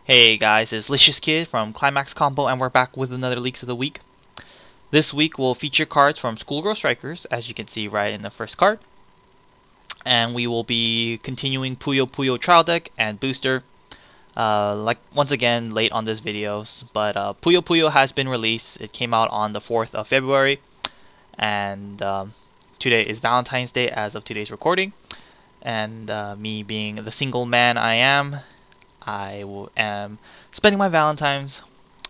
Hey guys, it's Licious Kid from Climax Combo, and we're back with another Leaks of the Week. This week we'll feature cards from School Girl Strickers, as you can see right in the first card. And we will be continuing Puyo trial deck and booster. Like once again, late on this video, but Puyo has been released. It came out on the 4th of February, and today is Valentine's Day as of today's recording. And me being the single man I am am spending my Valentine's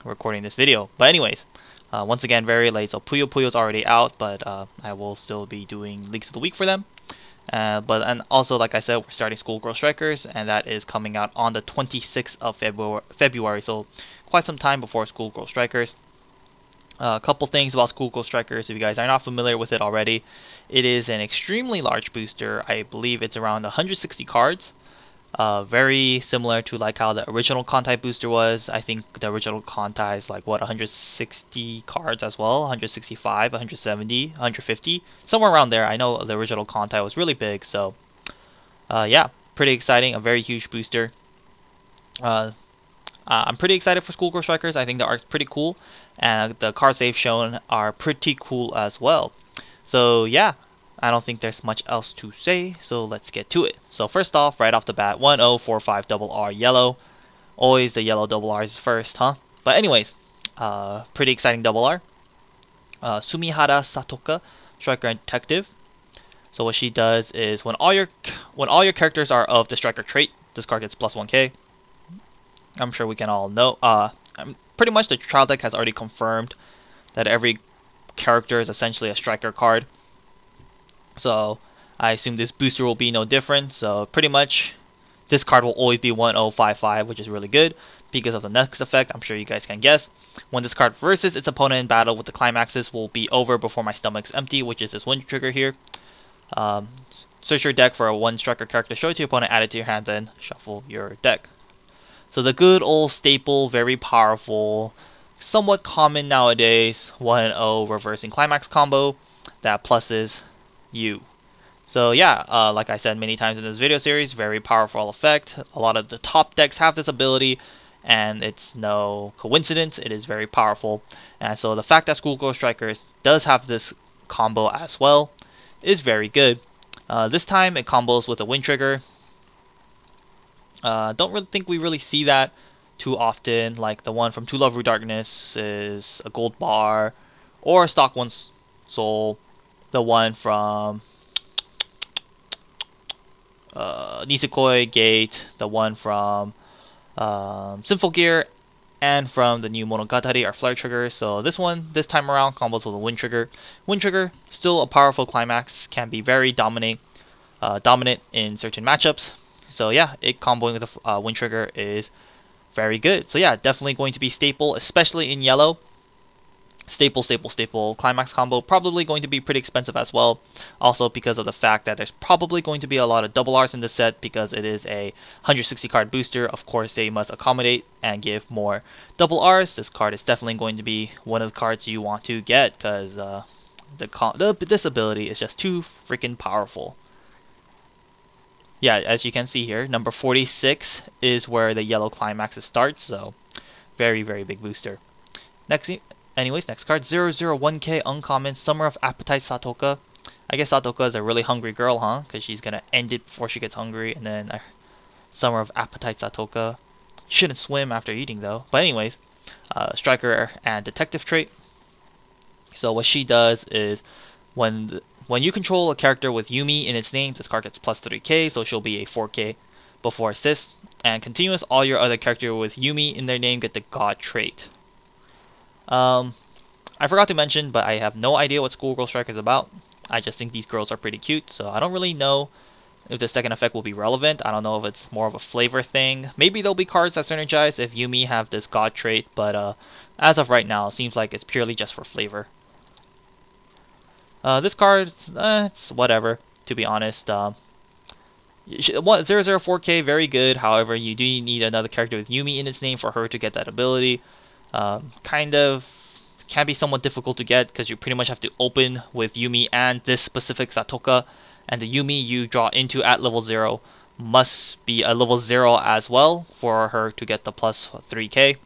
recording this video. But anyways, once again, very late, so Puyo's already out, but I will still be doing Leaks of the Week for them. And also, like I said, we're starting School Girl Strickers, and that is coming out on the 26th of February, so quite some time before School Girl Strickers. A couple things about School Girl Strickers, if you guys are not familiar with it already. It is an extremely large booster. I believe it's around 160 cards. Very similar to like how the original Kantai booster was. I think the original Kantai is like, what, 160 cards as well? 165, 170, 150, somewhere around there. I know the original Kantai was really big, so yeah, pretty exciting. A very huge booster. I'm pretty excited for School Girl Strickers. I think the art's pretty cool, and the cards they've shown are pretty cool as well. So yeah, I don't think there's much else to say, so let's get to it. So first off, right off the bat, 1045 double R yellow. Always the yellow double R's first, huh? But anyways, pretty exciting double R. Sumihara Satoka, Striker and Detective. So what she does is when all your characters are of the Striker trait, this card gets plus 1k. I'm sure we can all know. Pretty much the trial deck has already confirmed that every character is essentially a Striker card. So I assume this booster will be no different. So pretty much this card will always be 1055, which is really good because of the next effect. I'm sure you guys can guess. When this card versus its opponent in battle with the climaxes will be over before my stomach's empty, which is this wind trigger here. Search your deck for a 1 Striker character, show it to your opponent, add it to your hand, then shuffle your deck. So the good old staple, very powerful, somewhat common nowadays, 1-0 reversing climax combo that pluses you. So yeah, like I said many times in this video series, very powerful effect. A lot of the top decks have this ability, and it's no coincidence, it is very powerful. And so the fact that School Girl Strickers does have this combo as well is very good. This time it combos with a wind trigger. Don't really think we really see that too often. Like the one from To Love Ru Darkness is a gold bar, or stock 1 soul. The one from Nisekoi Gate, the one from Sinful Gear, and from the new Monogatari are flare triggers. So this time around combos with a wind trigger. Wind trigger, still a powerful climax, can be very dominant in certain matchups. So yeah, it comboing with a wind trigger is very good. So yeah, definitely going to be staple, especially in yellow. Staple climax combo, probably going to be pretty expensive as well, also because of the fact that there's probably going to be a lot of double R's in this set because it is a 160 card booster. Of course they must accommodate and give more double R's. This card is definitely going to be one of the cards you want to get because this ability is just too freaking powerful. Yeah, as you can see here, number 46 is where the yellow climaxes start, so very big booster. Next card, 001k uncommon, Summer of Appetite Satoka. I guess Satoka is a really hungry girl, huh? Because she's gonna end it before she gets hungry, and then Summer of Appetite Satoka. Shouldn't swim after eating though. But anyways, Striker and Detective trait. So what she does is when you control a character with Yumi in its name, this card gets plus 3k, so she'll be a 4k before assist. And continuous, all your other characters with Yumi in their name get the God trait. I forgot to mention, but I have no idea what School Girl Striker is about. I just think these girls are pretty cute, so I don't really know if the second effect will be relevant. I don't know if it's more of a flavor thing. Maybe there'll be cards that synergize if Yumi have this God trait, but as of right now, it seems like it's purely just for flavor. This card, it's whatever, to be honest. 004k, very good. However, you do need another character with Yumi in its name for her to get that ability. Kind of can be somewhat difficult to get because you pretty much have to open with Yumi and this specific Satoka, and the Yumi you draw into at level 0 must be a level 0 as well for her to get the plus 3k.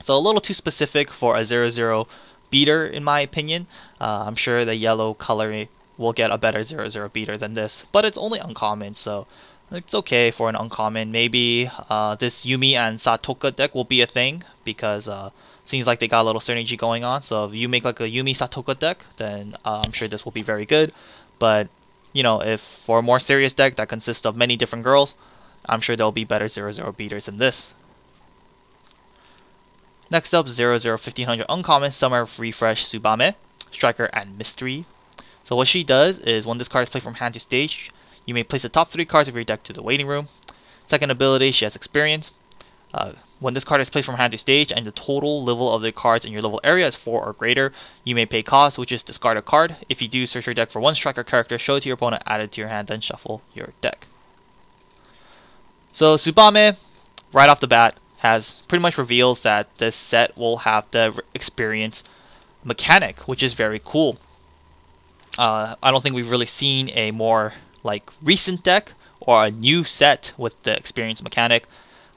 So a little too specific for a 0-0 beater in my opinion. I'm sure the yellow color will get a better 0-0 beater than this, but it's only uncommon, so it's okay for an uncommon. Maybe this Yumi and Satoka deck will be a thing, because seems like they got a little synergy going on. So if you make like a Yumi Satoka deck, then I'm sure this will be very good. But you know, if for a more serious deck that consists of many different girls, I'm sure there'll be better 0-0 beaters than this. Next up, 0-0 1500 uncommon Summer Refresh Tsubame, Striker and Mystery. So what she does is when this card is played from hand to stage, you may place the top 3 cards of your deck to the waiting room. Second ability, she has experience. When this card is played from hand to stage and the total level of the cards in your level area is 4 or greater, you may pay cost, which is discard a card. If you do, search your deck for one striker character, show it to your opponent, add it to your hand, then shuffle your deck. So Tsubame, right off the bat, has pretty much reveals that this set will have the experience mechanic, which is very cool. I don't think we've really seen a more like recent deck or a new set with the experience mechanic.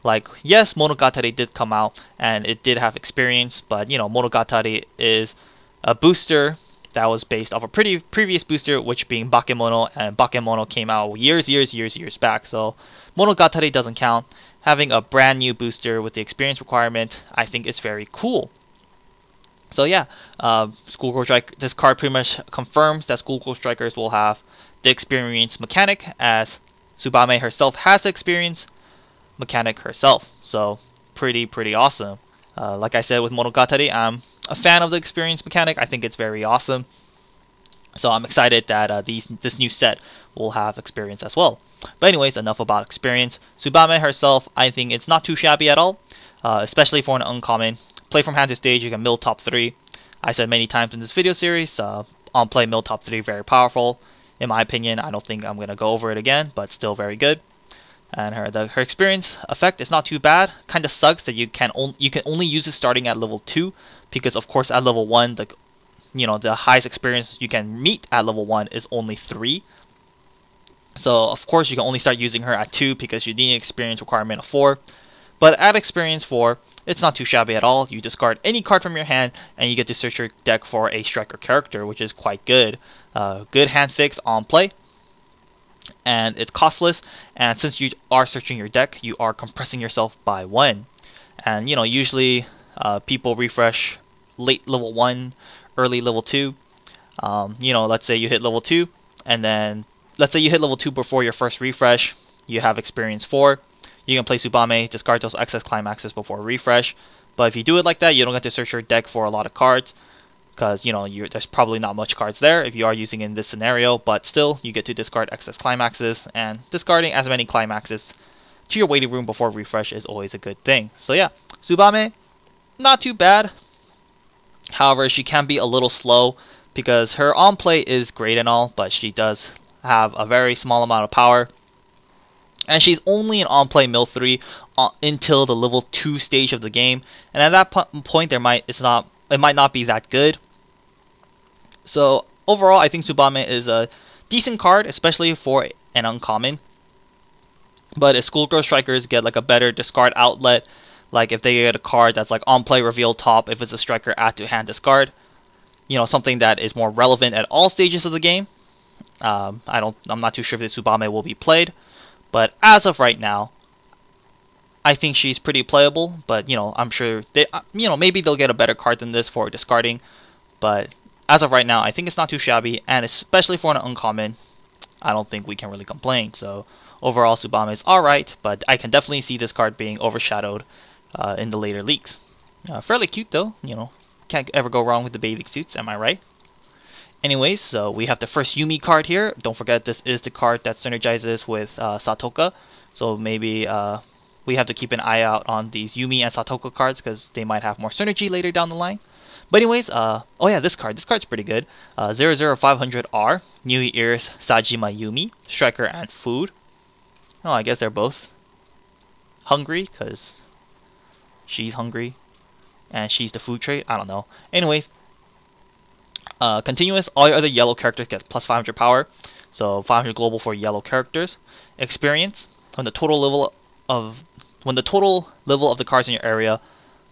Like, yes, Monogatari did come out and it did have experience, but you know, Monogatari is a booster that was based off a pretty previous booster, which being Bakemono, and Bakemono came out years back. So Monogatari doesn't count. Having a brand new booster with the experience requirement, I think is very cool. So yeah, School Girl Strikers, this card pretty much confirms that School Girl Strikers will have the experience mechanic, as Tsubame herself has the experience mechanic herself. So pretty awesome. Like I said with Monogatari, I'm a fan of the experience mechanic. I think it's very awesome. So I'm excited that this new set will have experience as well. But anyways, enough about experience. Tsubame herself, I think it's not too shabby at all, especially for an uncommon. Play from hand to stage, you can mill top 3. I said many times in this video series, on play mill top 3, very powerful. In my opinion, I don't think I'm going to go over it again, but still very good. And her experience effect is not too bad. Kind of sucks that you can only use it starting at level 2, because of course at level 1, the highest experience you can meet at level 1 is only 3. So of course you can only start using her at 2 because you need an experience requirement of 4. But at experience 4, it's not too shabby at all. You discard any card from your hand and you get to search your deck for a striker character, which is quite good. Good hand fix on play. And it's costless, and since you are searching your deck, you are compressing yourself by 1. And you know, usually people refresh late level 1, early level 2. You know, let's say you hit level 2, and then let's say you hit level 2 before your first refresh, you have experience 4. You can play Tsubame, discard those excess climaxes before refresh. But if you do it like that, you don't get to search your deck for a lot of cards, because you know, there's probably not much cards there if you are using it in this scenario. But still, you get to discard excess climaxes, and discarding as many climaxes to your waiting room before refresh is always a good thing. So yeah, Tsubame, not too bad. However, she can be a little slow because her on play is great and all, but she does have a very small amount of power. And she's only an on-play mill 3 until the level 2 stage of the game, and at that point it might not be that good. So overall, I think Tsubame is a decent card, especially for an uncommon. But if School Girl Strikers get like a better discard outlet, like if they get a card that's like on-play reveal top, if it's a striker add to hand discard, you know, something that is more relevant at all stages of the game. I'm not too sure if the Tsubame will be played. But as of right now, I think she's pretty playable. But you know, I'm sure they, maybe they'll get a better card than this for discarding. But as of right now, I think it's not too shabby, and especially for an uncommon, I don't think we can really complain. So overall, Tsubame is alright, but I can definitely see this card being overshadowed in the later leaks. Fairly cute though, you know, can't ever go wrong with the bathing suits, am I right? Anyways, so we have the first Yumi card here. Don't forget, this is the card that synergizes with Satoka. So maybe we have to keep an eye out on these Yumi and Satoka cards, because they might have more synergy later down the line. But anyways, oh yeah, this card's pretty good. 00500R, New Ears Sajima Yumi, Striker and Food. Oh, I guess they're both hungry, because she's hungry and she's the food trait. I don't know. Anyways. Continuous, all your other yellow characters get plus 500 power. So 500 global for yellow characters. Experience, when the total level of the cards in your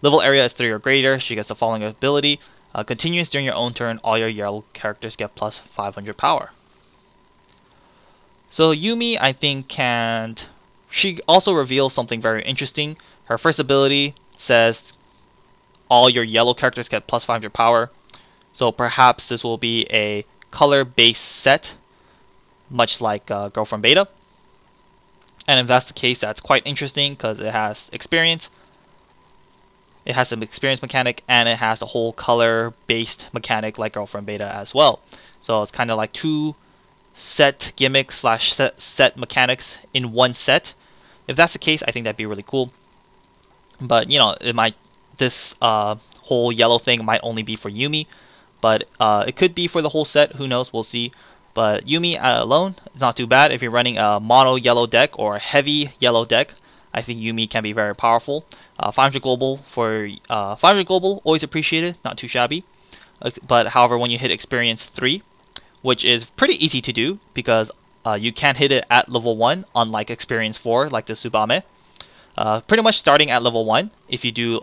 level area is 3 or greater, she gets the following ability. Continues during your own turn, all your yellow characters get plus 500 power. So Yumi, I think, she also reveals something very interesting. Her first ability says all your yellow characters get plus 500 power. So perhaps this will be a color-based set, much like Girlfriend Beta. And if that's the case, that's quite interesting because it has experience. It has some experience mechanic, and it has a whole color-based mechanic like Girlfriend Beta as well. So it's kind of like two set gimmicks slash set mechanics in one set. If that's the case, I think that'd be really cool. But you know, this whole yellow thing might only be for Yumi, but it could be for the whole set. Who knows? We'll see. But Yumi alone is not too bad. If you're running a mono yellow deck or a heavy yellow deck, I think Yumi can be very powerful. 500 global for 500 global, always appreciated, not too shabby. But however, when you hit experience 3, which is pretty easy to do because you can't hit it at level 1, unlike experience 4, like the Tsubame. Pretty much starting at level 1, if you do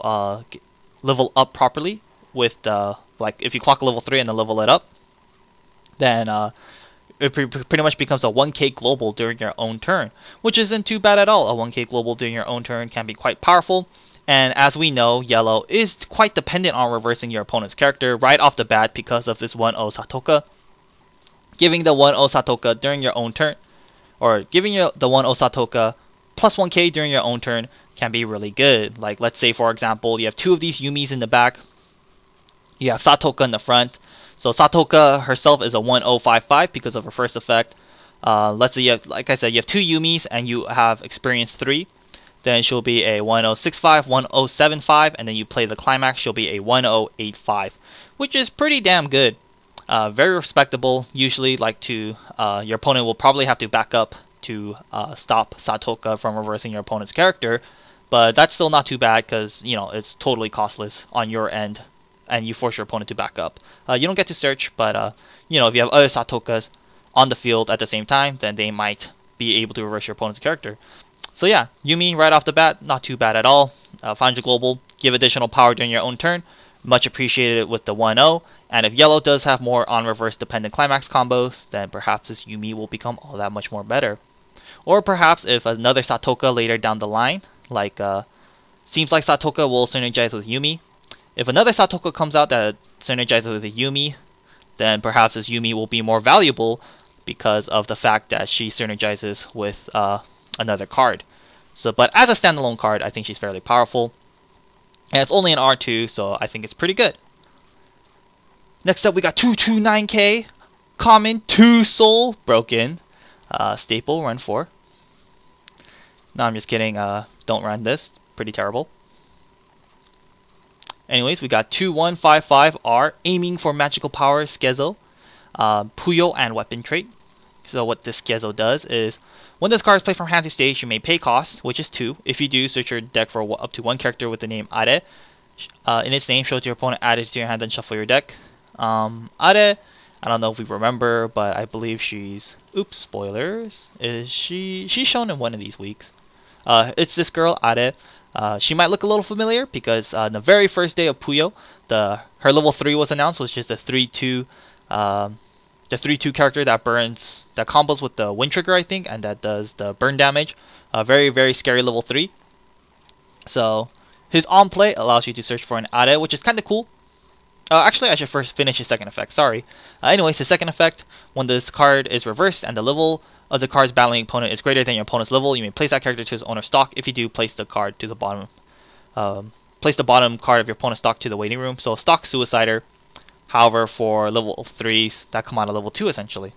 level up properly with like if you clock level 3 and then level it up, then it pretty much becomes a 1k global during your own turn, which isn't too bad at all. A 1k global during your own turn can be quite powerful, and as we know, yellow is quite dependent on reversing your opponent's character right off the bat because of this 1-0 Satoka. Giving the 1-0 Satoka during your own turn, or giving you the 1-0 Satoka plus 1k during your own turn can be really good. Like, let's say for example, you have two of these Yumis in the back, you have Satoka in the front. So Satoka herself is a 1055 because of her first effect. Let's say, like I said, you have two Yumis and you have experience 3. Then she'll be a 1065, 1075, and then you play the climax, she'll be a 1085, which is pretty damn good. Very respectable. Usually, your opponent will probably have to back up to stop Satoka from reversing your opponent's character, but that's still not too bad because, you know, it's totally costless on your end, and you force your opponent to back up. You don't get to search, but you know, if you have other Satokas on the field at the same time, then they might be able to reverse your opponent's character. So yeah, Yumi right off the bat, not too bad at all. 500 global, give additional power during your own turn, much appreciated with the 1-0. And if yellow does have more on reverse dependent climax combos, then perhaps this Yumi will become all that much more better. Or perhaps if another Satoka later down the line, like seems like Satoka will synergize with Yumi. If another Satoka comes out that synergizes with a Yumi, then perhaps this Yumi will be more valuable because of the fact that she synergizes with another card. So, but as a standalone card, I think she's fairly powerful. And it's only an R2, so I think it's pretty good. Next up, we got 229k, common, 2 soul, broken, staple, run 4. No, I'm just kidding, don't run this, pretty terrible. Anyways, we got 2155R, aiming for magical power, Skezo, Puyo, and weapon trait. So what this Skezo does is, when this card is played from hand to stage, you may pay cost, which is 2. If you do, search your deck for up to 1 character with the name Are. In its name, show it to your opponent, add it to your hand, then shuffle your deck. Are, I don't know if we remember, but I believe she's... Oops, spoilers. She's shown in one of these weeks. It's this girl, Are. She might look a little familiar because on the very first day of Puyo, her level 3 was announced, which is the 3-2 character that combos with the wind trigger, I think, and that does the burn damage. Very, very scary level 3. So his on play allows you to search for an Are, which is kind of cool. Actually, I should first finish his second effect, sorry. Anyways, his second effect, when this card is reversed and the level of the card's battling opponent is greater than your opponent's level, you may place that character to his owner's stock. If you do, place the card to the bottom. Place the bottom card of your opponent's stock to the waiting room. So stock Suicider. However, for level 3s, that come out of level 2 essentially.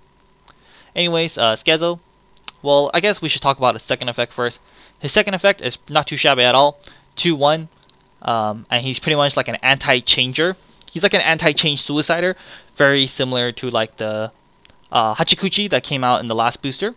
Anyways, Skezo. Well, I guess we should talk about his second effect first. His second effect is not too shabby at all. 2-1. And he's pretty much like an anti-changer. He's like an anti-change Suicider. Very similar to like the Hachikuchi that came out in the last booster.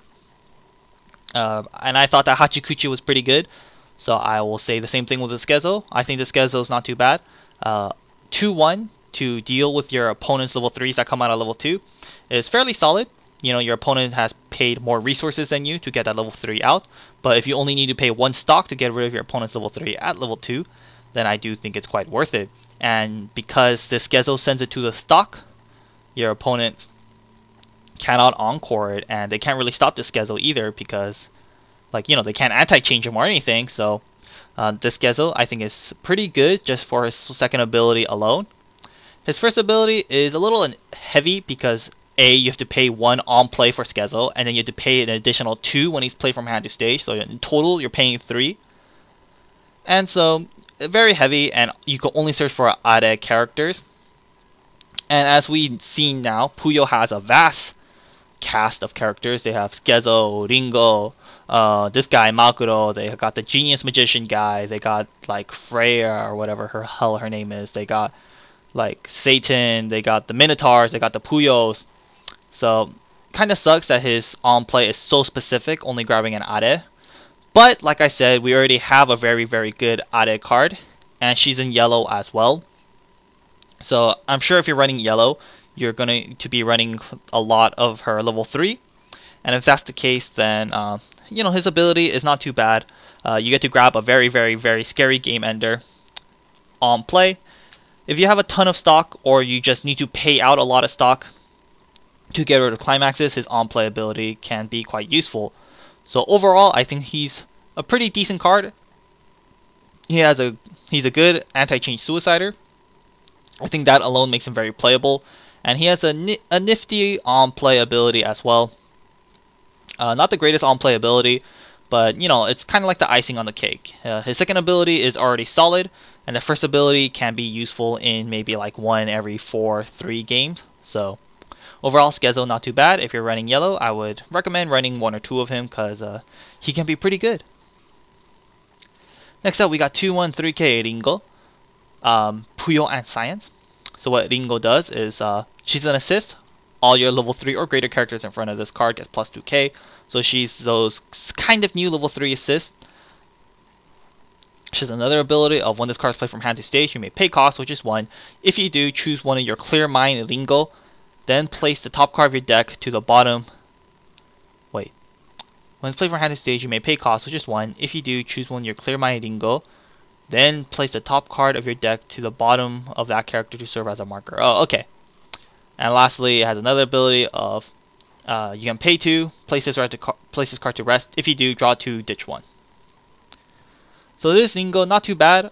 And I thought that Hachikuchi was pretty good. So I will say the same thing with the Skezo. I think the Skezo is not too bad. 2-1 to deal with your opponent's level 3s that come out of level 2 is fairly solid. you know, your opponent has paid more resources than you to get that level 3 out. But if you only need to pay 1 stock to get rid of your opponent's level 3 at level 2, then I do think it's quite worth it. And because this Gezo sends it to the stock, your opponent cannot encore it, and they can't really stop this Gezo either because, like, you know, they can't anti-change him or anything. So this Gezo I think is pretty good just for his second ability alone. His first ability is a little heavy because you have to pay 1 on play for Skezo, and then you have to pay an additional 2 when he's played from hand to stage, so in total you're paying 3. And so, very heavy, and you can only search for Are characters. And as we've seen now, Puyo has a vast cast of characters. They have Skezo, Ringo, this guy Makuro, they got the Genius Magician guy, they got like Freya or whatever her name is, they got like Satan, they got the Minotaurs, they got the Puyos. So, kind of sucks that his on play is so specific, only grabbing an Are. But, like I said, we already have a very, very good Are card, and she's in yellow as well. So, I'm sure if you're running yellow, you're going to be running a lot of her level 3. And if that's the case, then, you know, his ability is not too bad. You get to grab a very, very, very scary game ender on play. If you have a ton of stock, or you just need to pay out a lot of stock to get rid of climaxes, his on-play ability can be quite useful. So overall, I think he's a pretty decent card. He's a good anti-change suicider. I think that alone makes him very playable. And he has a nifty on-play ability as well. Not the greatest on-play ability, but you know, it's kind of like the icing on the cake. His second ability is already solid, and the first ability can be useful in maybe like 1 every 3 games. So overall, Skezo not too bad. If you're running yellow, I would recommend running 1 or 2 of him because he can be pretty good. Next up, we got 213K Ringo, Puyo and Science. So what Ringo does is she's an assist. All your level 3 or greater characters in front of this card gets plus 2K. So she's those kind of new level 3 assists. She has another ability of when this card is played from hand to stage, you may pay cost, which is 1. If you do, choose one of your Clear Mind Ringo. Then place the top card of your deck to the bottom. Wait. When it's played from hand to stage, you may pay cost, which is 1. If you do, choose one of your Clear Mind Ringo. Then place the top card of your deck to the bottom of that character to serve as a marker. Oh, okay. And lastly, it has another ability of you can pay 2, place this card to rest. If you do, draw 2, ditch 1. So this Ringo, not too bad.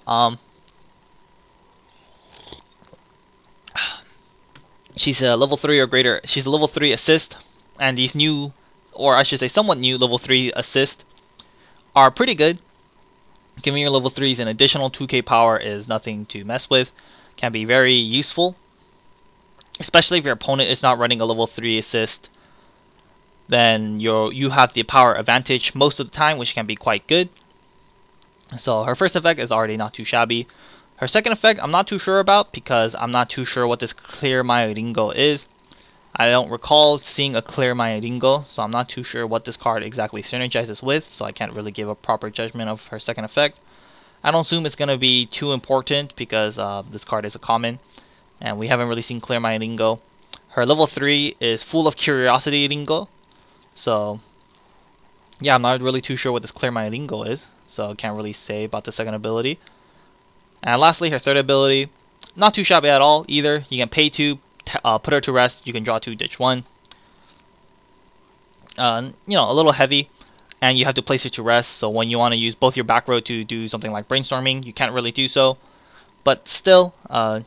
She's a level 3 or greater. She's a level 3 assist, and these new, or I should say somewhat new, level 3 assists are pretty good. Giving your level 3s an additional 2k power is nothing to mess with. Can be very useful, especially if your opponent is not running a level 3 assist. Then you have the power advantage most of the time, which can be quite good. So her first effect is already not too shabby. Her second effect, I'm not too sure about because I'm not too sure what this Clear Mind Ringo is. I don't recall seeing a Clear Mind Ringo, so I'm not too sure what this card exactly synergizes with, so I can't really give a proper judgment of her second effect. I don't assume it's going to be too important because this card is a common, and we haven't really seen Clear Mind Ringo. Her level 3 is Full of Curiosity Ringo, so yeah, I'm not really too sure what this Clear Mind Ringo is, so I can't really say about the second ability. And lastly, her third ability, not too shabby at all either. You can pay 2, put her to rest, you can draw 2, ditch 1. You know, a little heavy, and you have to place her to rest, so when you want to use both your back row to do something like brainstorming, you can't really do so. But still,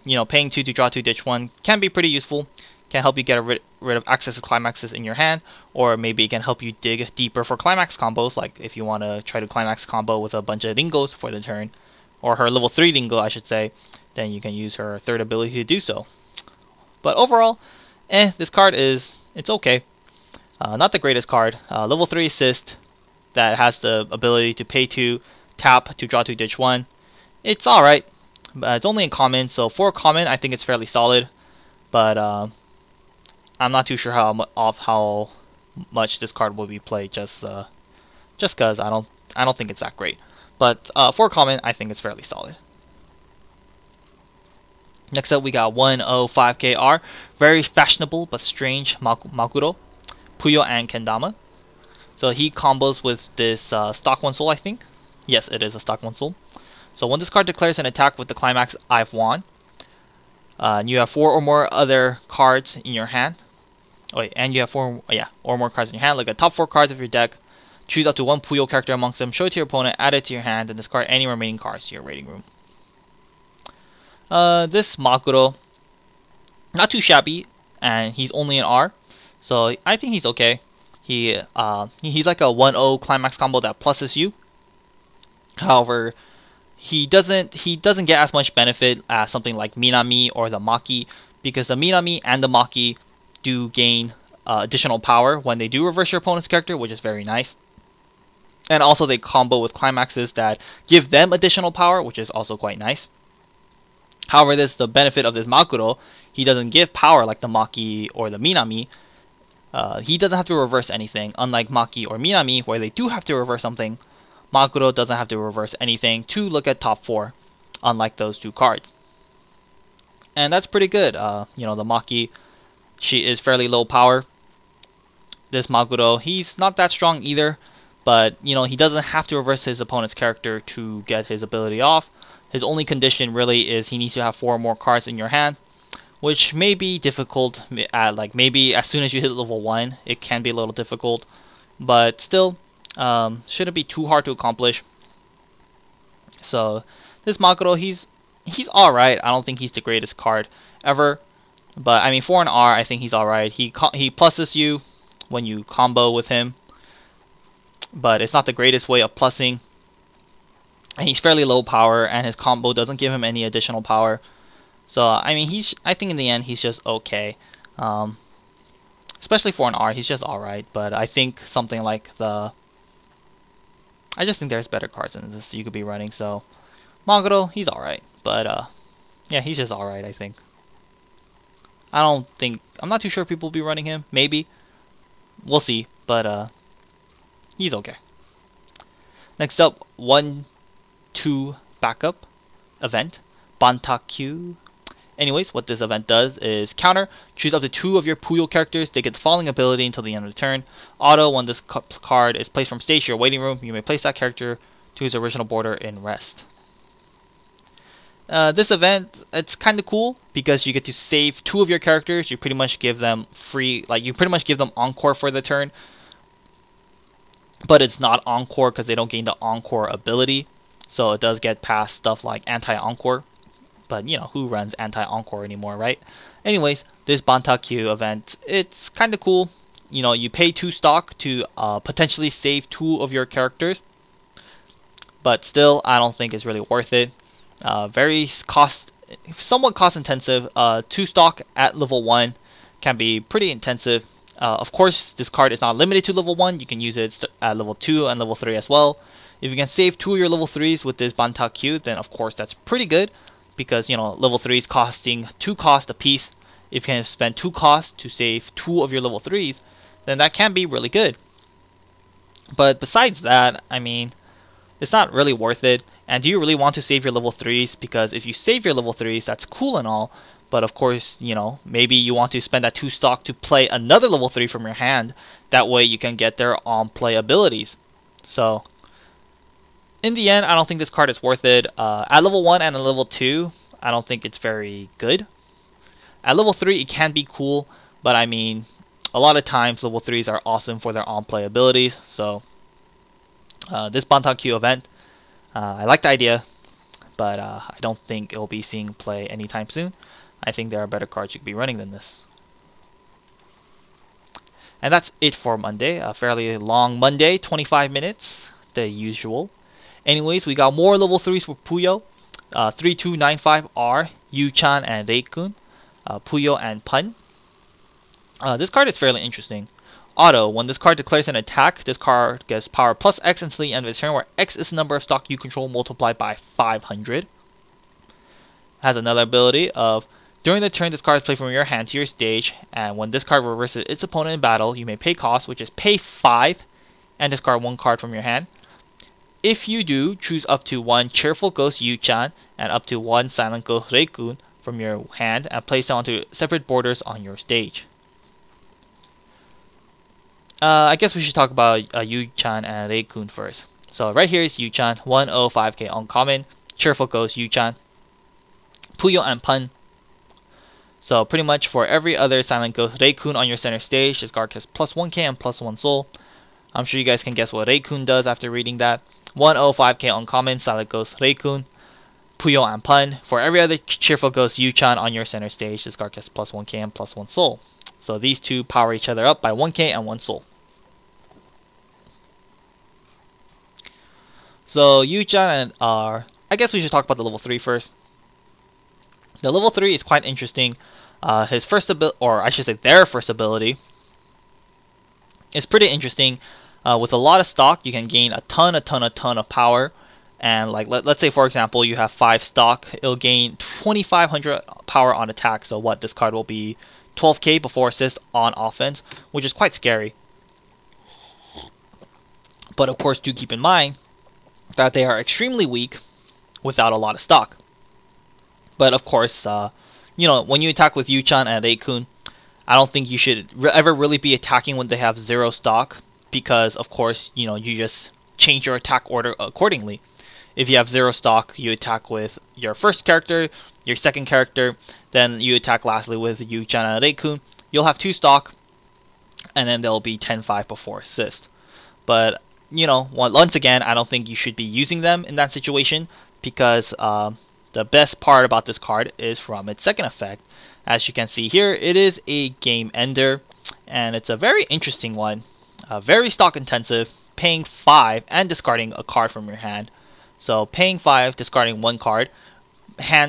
you know, paying 2 to draw 2, ditch 1 can be pretty useful. Can help you get rid of access to climaxes in your hand, or maybe it can help you dig deeper for climax combos, like if you want to try to climax combo with a bunch of Ringos for the turn, or her level 3 Ringo I should say, then you can use her third ability to do so. But overall, this card it's okay. Not the greatest card. Level 3 assist that has the ability to pay 2, tap to draw 2, ditch 1. It's alright, but it's only in common, so for common I think it's fairly solid. But I'm not too sure how much this card will be played, just because I don't think it's that great. But for common, I think it's fairly solid. Next up, we got 105KR, very fashionable but strange Makuro. Puyo and Kendama. So he combos with this stock 1 soul, I think. Yes, it is a stock 1 soul. So when this card declares an attack with the climax I've won, and you have 4 or more other cards in your hand. Oh, wait, and you have 4 or more cards in your hand. Look at top 4 cards of your deck. Choose up to 1 Puyo character amongst them. Show it to your opponent. Add it to your hand, and discard any remaining cards to your rating room. This Makuro, not too shabby, and he's only an R, so I think he's okay. He's like a 1-0 climax combo that pluses you. However, he doesn't get as much benefit as something like Minami or the Maki, because the Minami and the Maki do gain additional power when they do reverse your opponent's character, which is very nice. And also they combo with climaxes that give them additional power, which is also quite nice. However, the benefit of this Makuro, he doesn't give power like the Maki or the Minami. He doesn't have to reverse anything, unlike Maki or Minami, where they do have to reverse something. Makuro doesn't have to reverse anything to look at top 4, unlike those 2 cards. And that's pretty good. The Maki, she is fairly low power. This Makuro, he's not that strong either, but he doesn't have to reverse his opponent's character to get his ability off. His only condition really is he needs to have 4 more cards in your hand, which may be difficult. Maybe as soon as you hit level 1, it can be a little difficult, but still, shouldn't be too hard to accomplish. So this Makuro, he's alright. I don't think he's the greatest card ever, but I mean, for an R, I think he's alright. He pluses you when you combo with him, but it's not the greatest way of plussing. And he's fairly low power, and his combo doesn't give him any additional power. So I mean, I think in the end he's just okay. Especially for an R, he's just alright. But I think something like I just think there's better cards than this you could be running. So Makuro, he's alright. But yeah, he's just alright, I think. I'm not too sure if people will be running him. Maybe. We'll see. But he's okay. Next up, 1-2 backup event, Bantakyu. Anyways, what this event does is counter, choose up to 2 of your Puyo characters. They get the following ability until the end of the turn. Auto, when this card is placed from stage to your waiting room, you may place that character to his original border in rest. This event, it's kind of cool because you get to save 2 of your characters. You pretty much give them encore for the turn. But it's not encore because they don't gain the encore ability. So it does get past stuff like anti-encore. But, who runs anti-encore anymore, right? Anyways, this Bantakyu event, it's kind of cool. You pay 2 stock to potentially save 2 of your characters. But still, I don't think it's really worth it. Somewhat cost intensive. 2 stock at level 1 can be pretty intensive. Of course, this card is not limited to level 1. You can use it at level 2 and level 3 as well. If you can save 2 of your level 3s with this Bantakyu, then of course that's pretty good. Because, level 3s costing 2 cost a piece. If you can spend 2 costs to save 2 of your level 3s, then that can be really good. But besides that, I mean, it's not really worth it. And do you really want to save your level 3s? Because if you save your level 3s, that's cool and all. But of course, maybe you want to spend that 2 stock to play another level 3 from your hand. That way you can get their on-play abilities. So, in the end, I don't think this card is worth it. At level 1 and at level 2, I don't think it's very good. At level 3, it can be cool. But I mean, a lot of times level 3s are awesome for their on-play abilities. So, this Bantakyu event, I like the idea. But I don't think it will be seeing play anytime soon. I think there are better cards you could be running than this. And that's it for Monday. A fairly long Monday, 25 minutes, the usual. Anyways, we got more level 3s for Puyo. 3295R, Yu-chan and Reikun. Puyo and Pun. This card is fairly interesting. Auto, when this card declares an attack, this card gets power plus X until the end of its turn, where X is the number of stock you control multiplied by 500. Has another ability of, during the turn this card is played from your hand to your stage, and when this card reverses its opponent in battle, you may pay cost, which is pay 5, and discard 1 card from your hand. If you do, choose up to 1 Cheerful Ghost Yu-chan and up to 1 Silent Ghost Reikun from your hand and place them onto separate borders on your stage. I guess we should talk about Yu-chan and Rei-kun first. So right here is Yu-chan, 105k uncommon. Cheerful Ghost Yu-chan. Puyo and Pun. So pretty much for every other Silent Ghost Rei-kun on your center stage, this card has plus 1k and plus 1 soul. I'm sure you guys can guess what Rei-kun does after reading that. 105k uncommon, Silent Ghost Rei-kun. Puyo and Pun. For every other Cheerful Ghost Yu-chan on your center stage, this card has plus 1k and plus 1 soul. So these two power each other up by 1k and 1 soul. So Yu-chan are... I guess we should talk about the level 3 first. The level 3 is quite interesting. His first ability, or I should say their first ability, is pretty interesting. With a lot of stock, you can gain a ton of power. And like let's say for example, you have 5 stock, it'll gain 2500 power on attack. So what, this card will be 12k before assist on offense, which is quite scary. But of course, do keep in mind that they are extremely weak without a lot of stock. But of course, you know, when you attack with Yu-chan and Rei-kun, I don't think you should ever really be attacking when they have 0 stock, because of course, you know, you just change your attack order accordingly. If you have 0 stock, you attack with your first character, your second character, then you attack lastly with Yu-chan and Rei-kun. You'll have 2 stock, and then they'll be 10-5 before assist. But, you know, once again, I don't think you should be using them in that situation, because the best part about this card is from its second effect. As you can see here, it is a game ender, and it's a very interesting one. Very stock intensive, paying 5 and discarding a card from your hand. So paying 5, discarding 1 card,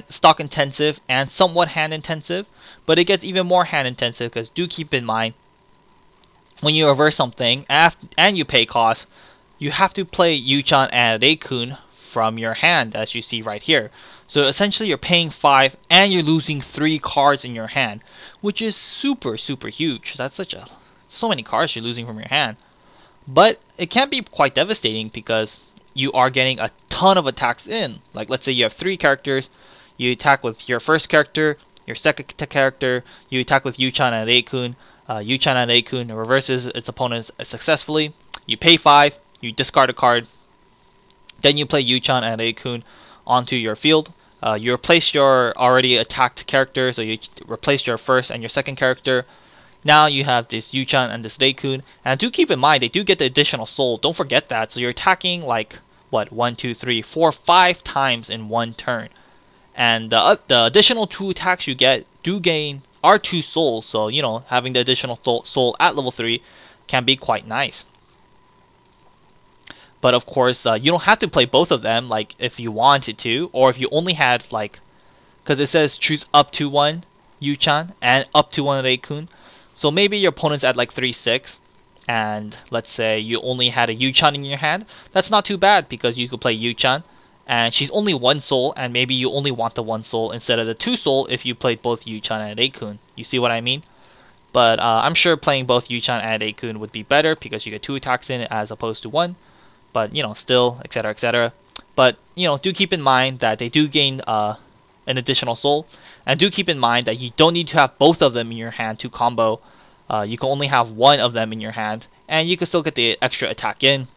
stock intensive and somewhat hand intensive, but it gets even more hand intensive because do keep in mind, when you reverse something and you pay cost, you have to play Yu-chan and Rei-kun from your hand, as you see right here. So essentially you're paying 5 and you're losing 3 cards in your hand, which is super huge. That's so many cards you're losing from your hand. But it can be quite devastating because you are getting a ton of attacks in. Like let's say you have 3 characters, you attack with your first character, your second character, you attack with Yu-chan and Rei-kun. Yu-chan and Rei-kun reverses its opponents successfully. You pay 5, you discard a card, then you play Yu-chan and Rei-kun onto your field. You replace your already attacked character, so you replace your first and your second character. Now you have this Yu-chan and this Rei-kun, and do keep in mind they do get the additional soul. Don't forget that. So you're attacking like what, 1, 2, 3, 4, 5 times in one turn, and the additional 2 attacks you get do gain are 2 souls. So you know, having the additional soul at level 3 can be quite nice. But of course, you don't have to play both of them, like if you wanted to, or if you only had like, because it says choose up to 1 Yu-chan and up to 1 Rei-kun. So maybe your opponent's at like 3-6, and let's say you only had a Yu-chan in your hand. That's not too bad because you could play Yu-chan, and she's only 1 soul, and maybe you only want the 1 soul instead of the 2 soul if you played both Yu-chan and Rei-kun. You see what I mean? But I'm sure playing both Yu-chan and Rei-kun would be better because you get 2 attacks in as opposed to 1. But you know, still, etc, etc. But you know, do keep in mind that they do gain an additional soul, and do keep in mind that you don't need to have both of them in your hand to combo. You can only have 1 of them in your hand, and you can still get the extra attack in.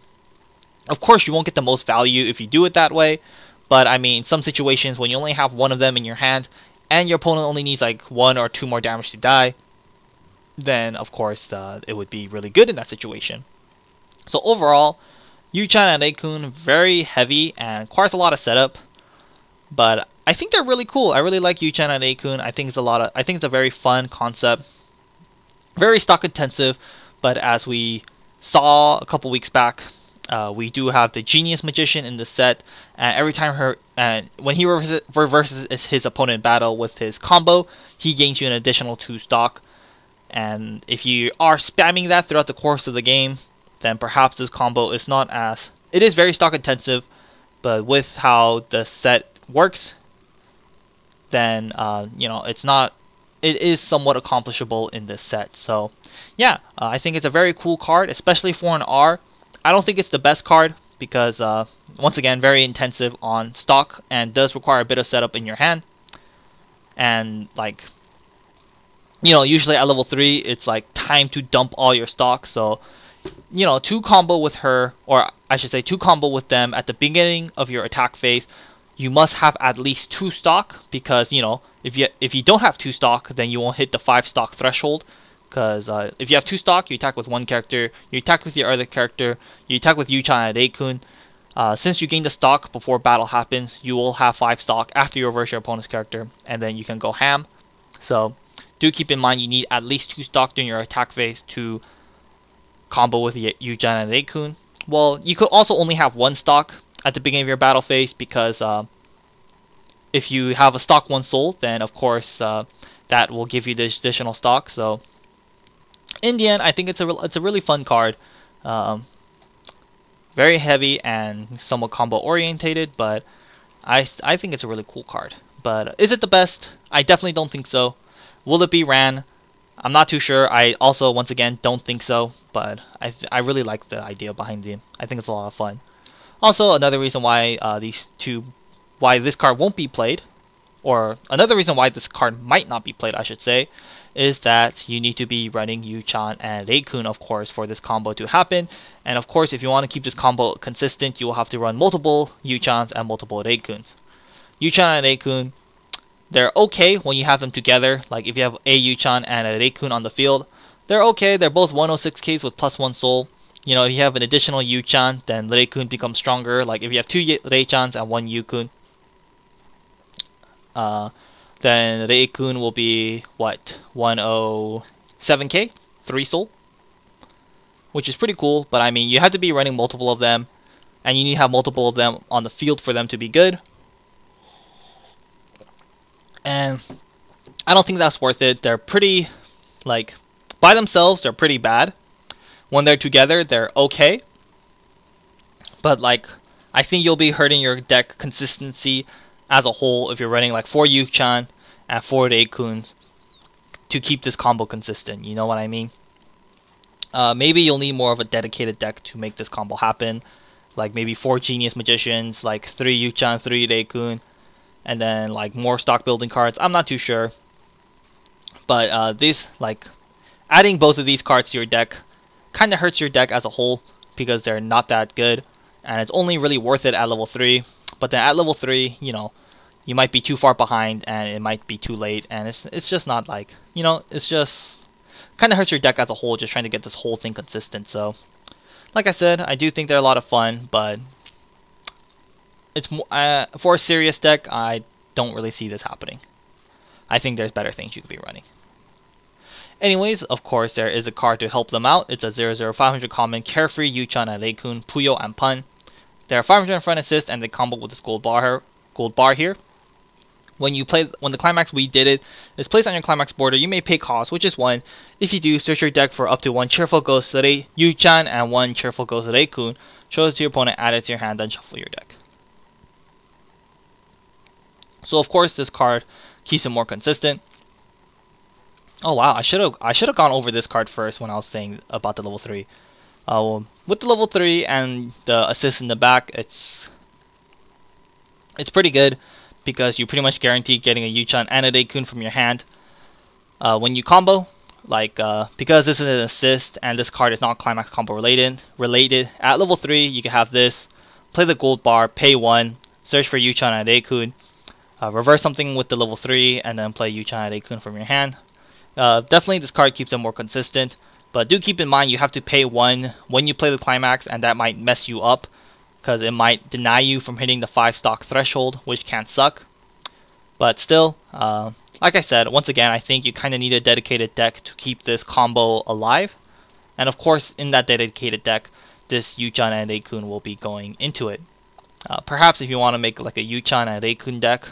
Of course, you won't get the most value if you do it that way, but I mean, some situations when you only have 1 of them in your hand, and your opponent only needs like 1 or 2 more damage to die, then of course it would be really good in that situation. So overall, Yu-chan and Rei-kun, very heavy and requires a lot of setup, but I think they're really cool. I really like Yu-chan and Rei-kun. I think it's a very fun concept, very stock intensive. But as we saw a couple weeks back, we do have the Genius Magician in the set, and every time when he reverses his opponent in battle with his combo, he gains you an additional 2 stock. And if you are spamming that throughout the course of the game, then perhaps this combo is not as... It is very stock intensive, but with how the set works, then you know, it is somewhat accomplishable in this set. So yeah, I think it's a very cool card, especially for an R. I don't think it's the best card because once again, very intensive on stock and does require a bit of setup in your hand. And like, you know, usually at level 3 it's like time to dump all your stock, so to combo with her, or I should say to combo with them at the beginning of your attack phase, you must have at least 2 stock, because if you don't have 2 stock, then you won't hit the 5 stock threshold. Because if you have 2 stock, you attack with one character, you attack with your other character, you attack with Yu-chan and Reikun. Since you gain the stock before battle happens, you will have 5 stock after you reverse your opponent's character, and then you can go ham. So do keep in mind you need at least 2 stock during your attack phase to combo with Yu-chan and Reikun. Well, you could also only have 1 stock at the beginning of your battle phase, because if you have a stock 1 soul, then of course that will give you the additional stock. So in the end, I think it's a really fun card. Very heavy and somewhat combo orientated, but I think it's a really cool card. But is it the best? I definitely don't think so. Will it be ran? I'm not too sure. I also, once again, don't think so, but I really like the idea behind it. I think it's a lot of fun. Also, another reason why why this card won't be played, or another reason why this card might not be played, I should say, is that you need to be running Yu-chan and Reikun, of course, for this combo to happen. And of course, if you want to keep this combo consistent, you will have to run multiple Yu-chans and multiple Reikuns. Yu-chan and Reikun, they're okay when you have them together. Like if you have a Yu-chan and a Reikun on the field, they're okay. They're both 106Ks with +1 soul. If you have an additional Yu-chan, then Reikun becomes stronger. Like if you have 2 Reichans and 1 Yu-kun, then Reikun will be, what, 107k? 3 soul? Which is pretty cool, but I mean, you have to be running multiple of them, and you need to have multiple of them on the field for them to be good. And I don't think that's worth it. They're pretty, like, by themselves, they're pretty bad. When they're together, they're okay. But, like, I think you'll be hurting your deck consistency as a whole if you're running like 4 Yu-chan and 4 Reikuns to keep this combo consistent. You know what I mean? Maybe you'll need more of a dedicated deck to make this combo happen. Like maybe 4 Genius Magicians, like 3 Yu-chan, 3 Reikun, and then like more stock building cards. I'm not too sure. But these, like, adding both of these cards to your deck kind of hurts your deck as a whole, because they're not that good. And it's only really worth it at level 3. But then at level 3, you might be too far behind, and it might be too late, and it's just not like, it's just kind of hurts your deck as a whole, just trying to get this whole thing consistent. So, like I said, I do think they're a lot of fun, but it's for a serious deck, I don't really see this happening. I think there's better things you could be running. Anyways, of course, there is a card to help them out. It's a 00500 common, Carefree, Yu-chan and Reikun, Puyo and Pun. They are 500 in front assist, and they combo with this gold bar here. When the climax we did it is placed on your climax border, you may pay cost, which is 1. If you do, search your deck for up to 1 Cheerful Ghost Yu-chan and 1 Cheerful Ghost Reikun. Show it to your opponent, add it to your hand, then shuffle your deck. So of course this card keeps it more consistent. Oh wow, I should have gone over this card first when I was saying about the level 3. With the level 3 and the assist in the back, it's pretty good, because you pretty much guarantee getting a Yu-chan and a Reikun from your hand. When you combo, like because this is an assist and this card is not climax combo related, at level 3 you can have this, play the gold bar, pay 1, search for Yu-chan and Reikun, reverse something with the level 3, and then play Yu-chan and Reikun from your hand. Definitely this card keeps it more consistent, but do keep in mind you have to pay 1 when you play the climax, and that might mess you up, because it might deny you from hitting the 5 stock threshold, which can suck. But still, like I said, once again, I think you kind of need a dedicated deck to keep this combo alive. And of course, in that dedicated deck, this Yu-chan and Reikun will be going into it. Perhaps if you want to make like a Yu-chan and Reikun deck,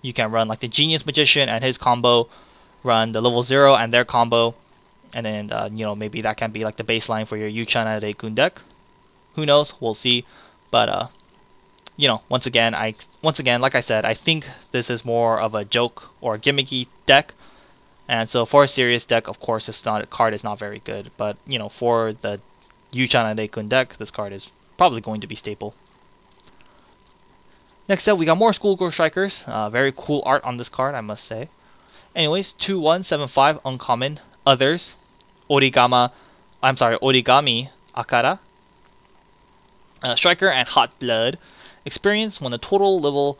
you can run like the Genius Magician and his combo, run the level 0 and their combo, and then maybe that can be like the baseline for your Yu-chan and Reikun deck. Who knows? We'll see. But once again, like I said, I think this is more of a joke or a gimmicky deck, and so for a serious deck, of course, card is not very good. But for the Yu-chan and Reikun deck, this card is probably going to be staple. Next up, we got more School Girl Strickers. Very cool art on this card, I must say. Anyways, 2175 uncommon. Others, Origami Akara, Striker, and Hot Blood. Experience when the total level,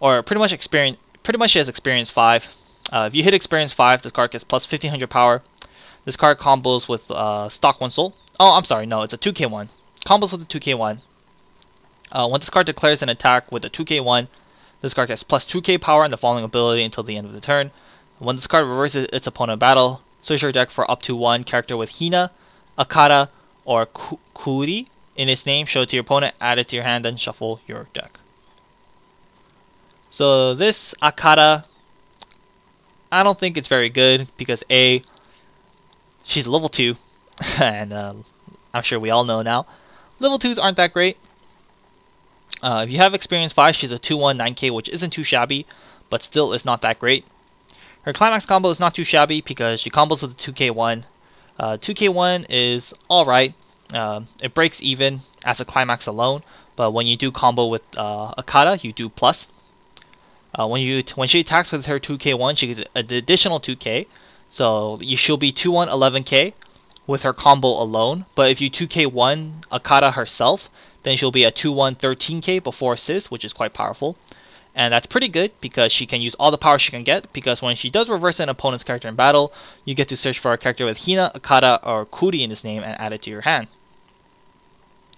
or pretty much she has experience 5. If you hit experience 5, this card gets plus 1500 power. This card combos with stock 1 soul. Oh, I'm sorry, no, it's a 2k1. Combos with a 2k1. When this card declares an attack with a 2k1, this card gets plus 2k power and the following ability until the end of the turn. When this card reverses its opponent in battle, search your deck for up to 1 character with Hina, Akata, or Kuri in its name, show it to your opponent, add it to your hand, then shuffle your deck. So this Akata, I don't think it's very good because A, she's level 2, and I'm sure we all know now, level 2s aren't that great. If you have experience 5, she's a 2-1 9k, which isn't too shabby, but still is not that great. Her climax combo is not too shabby because she combos with a 2k1. 2k1 is alright. It breaks even as a climax alone, but when you do combo with Akata, you do plus. When she attacks with her 2k1, she gets an additional 2k, so she'll be 2-1 11k with her combo alone. But if you 2k1 Akata herself, then she'll be a 2-1 13k before assist, which is quite powerful. And that's pretty good because she can use all the power she can get, because when she does reverse an opponent's character in battle, you get to search for a character with Hina, Akata, or Kuri in his name and add it to your hand.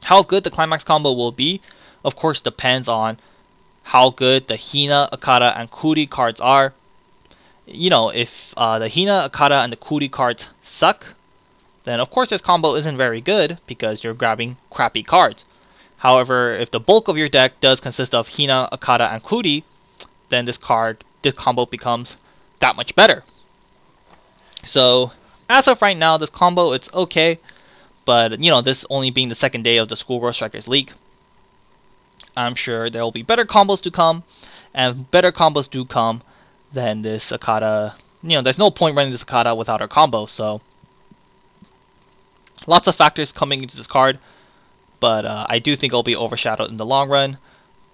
How good the climax combo will be, of course, depends on how good the Hina, Akata, and Kuri cards are. You know, if the Hina, Akata, and the Kuri cards suck, then of course this combo isn't very good because you're grabbing crappy cards. However, if the bulk of your deck does consist of Hina, Akata, and Kuri, then this combo becomes that much better. So, as of right now, this combo, it's okay. But, you know, this only being the second day of the School Girl Strickers League, I'm sure there will be better combos to come. And better combos do come than this Akata. You know, there's no point running this Akata without her combo. So, lots of factors coming into this card. But I do think it'll be overshadowed in the long run,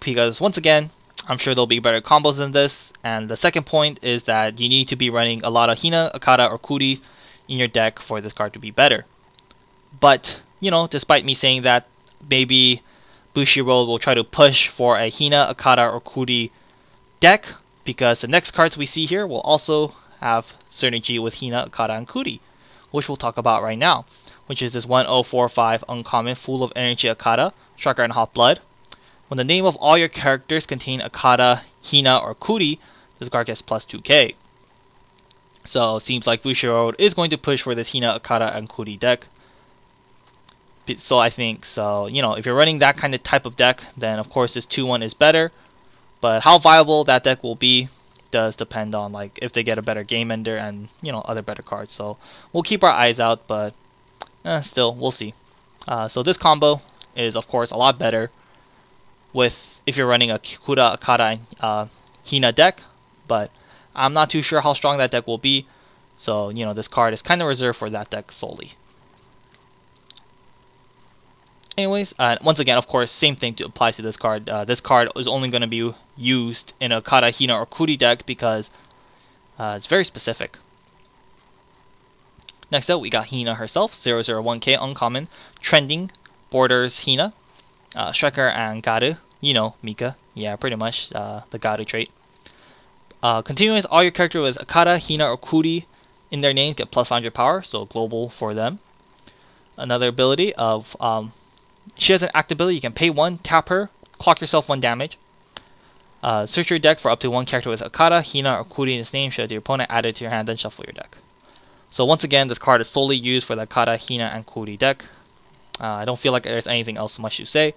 because once again, I'm sure there'll be better combos than this. And the second point is that you need to be running a lot of Hina, Akata, or Kuri in your deck for this card to be better. But, you know, despite me saying that, maybe Bushiroad will try to push for a Hina, Akata, or Kuri deck, because the next cards we see here will also have synergy with Hina, Akata, and Kuri, which we'll talk about right now. Which is this 1045 uncommon full of energy Akata, Striker, and Hot Blood. When the name of all your characters contain Akata, Hina, or Kuri, this card gets plus 2k. So it seems like Bushiroad is going to push for this Hina, Akata, and Kuri deck. So I think, so, you know, if you're running that kind of type of deck, then of course this 2-1 is better. But how viable that deck will be does depend on, like, if they get a better game ender and, you know, other better cards. So we'll keep our eyes out, but still, we'll see. So this combo is, of course, a lot better with if you're running a Kura, Akata, and Hina deck, but I'm not too sure how strong that deck will be. So, you know, this card is kind of reserved for that deck solely. Anyways, once again, of course, same thing applies to this card. This card is only going to be used in a Akata, Hina, or Kuri deck because it's very specific. Next up, we got Hina herself, 001k uncommon, trending, borders Hina, Striker, and Garu. You know, Mika. Yeah, pretty much the Garu trait. Continuing all your characters with Akata, Hina, or Kuri in their names get plus 500 power, so global for them. Another ability of, she has an active ability, you can pay 1, tap her, clock yourself 1 damage. Search your deck for up to 1 character with Akata, Hina, or Kuri in its name, show it to your opponent, add it to your hand, then shuffle your deck. So once again, this card is solely used for the Akata, Hina, and Kuri deck. I don't feel like there's anything else much to say,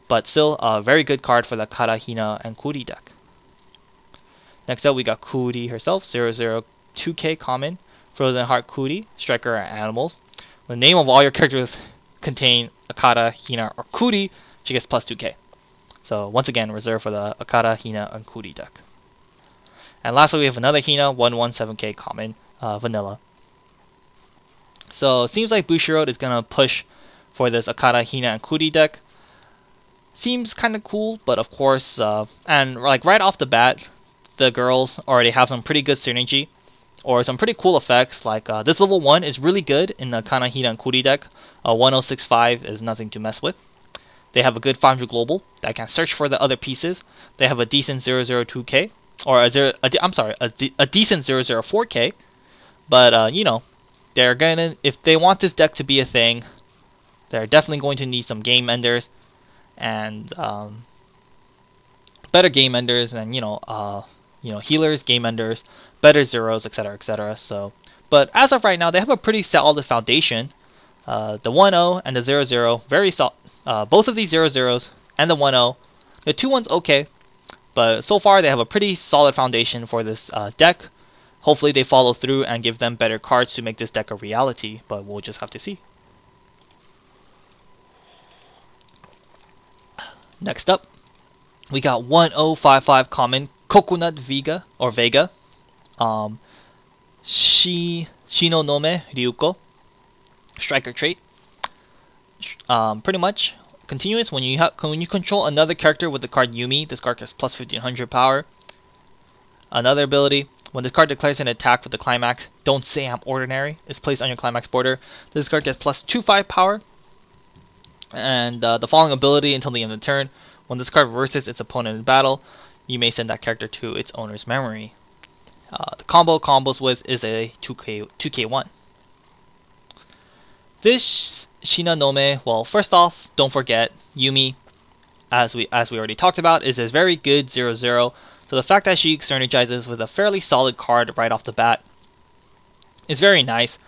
but still a very good card for the Akata, Hina, and Kuri deck. Next up, we got Kuri herself, 002k common, Frozen Heart Kuri, Striker, and Animals. When the name of all your characters contain Akata, Hina, or Kuri, she gets plus 2k. So once again, reserved for the Akata, Hina, and Kuri deck. And lastly, we have another Hina, 117k common, vanilla. So it seems like Bushiroad is gonna push for this Akata, Hina, and Kuri deck. Seems kind of cool, but of course, and like right off the bat, the girls already have some pretty good synergy, or some pretty cool effects. Like this level 1 is really good in the Kanahira and Kuri deck. 1065 is nothing to mess with. They have a good 500 global that can search for the other pieces. They have a decent 002k, or a decent 004k. But you know, they're gonna, if they want this deck to be a thing, they're definitely going to need some game enders and better game enders, and healers, game enders, better zeros, etc., etc. So, but as of right now, they have a pretty solid foundation. The 1-0 and the 0-0, very solid. Both of these 0-0s and the 1-0, the 2-1's okay, but so far they have a pretty solid foundation for this deck. Hopefully they follow through and give them better cards to make this deck a reality, but we'll just have to see. Next up, we got 1055 common Coconut Vega or Vega. Shinonome Ryuko. Striker trait. Pretty much continuous. When you control another character with the card Yumi, this card gets plus 1500 power. Another ability, when this card declares an attack with the climax, don't say I'm ordinary, is placed on your climax border. This card gets plus 25 power. And the following ability until the end of the turn, when this card reverses its opponent in battle, you may send that character to its owner's memory. The combo combos with is a 2k1. This Shinonome, well, first off, don't forget Yumi, as we already talked about, is a very good 0-0. So the fact that she synergizes with a fairly solid card right off the bat is very nice.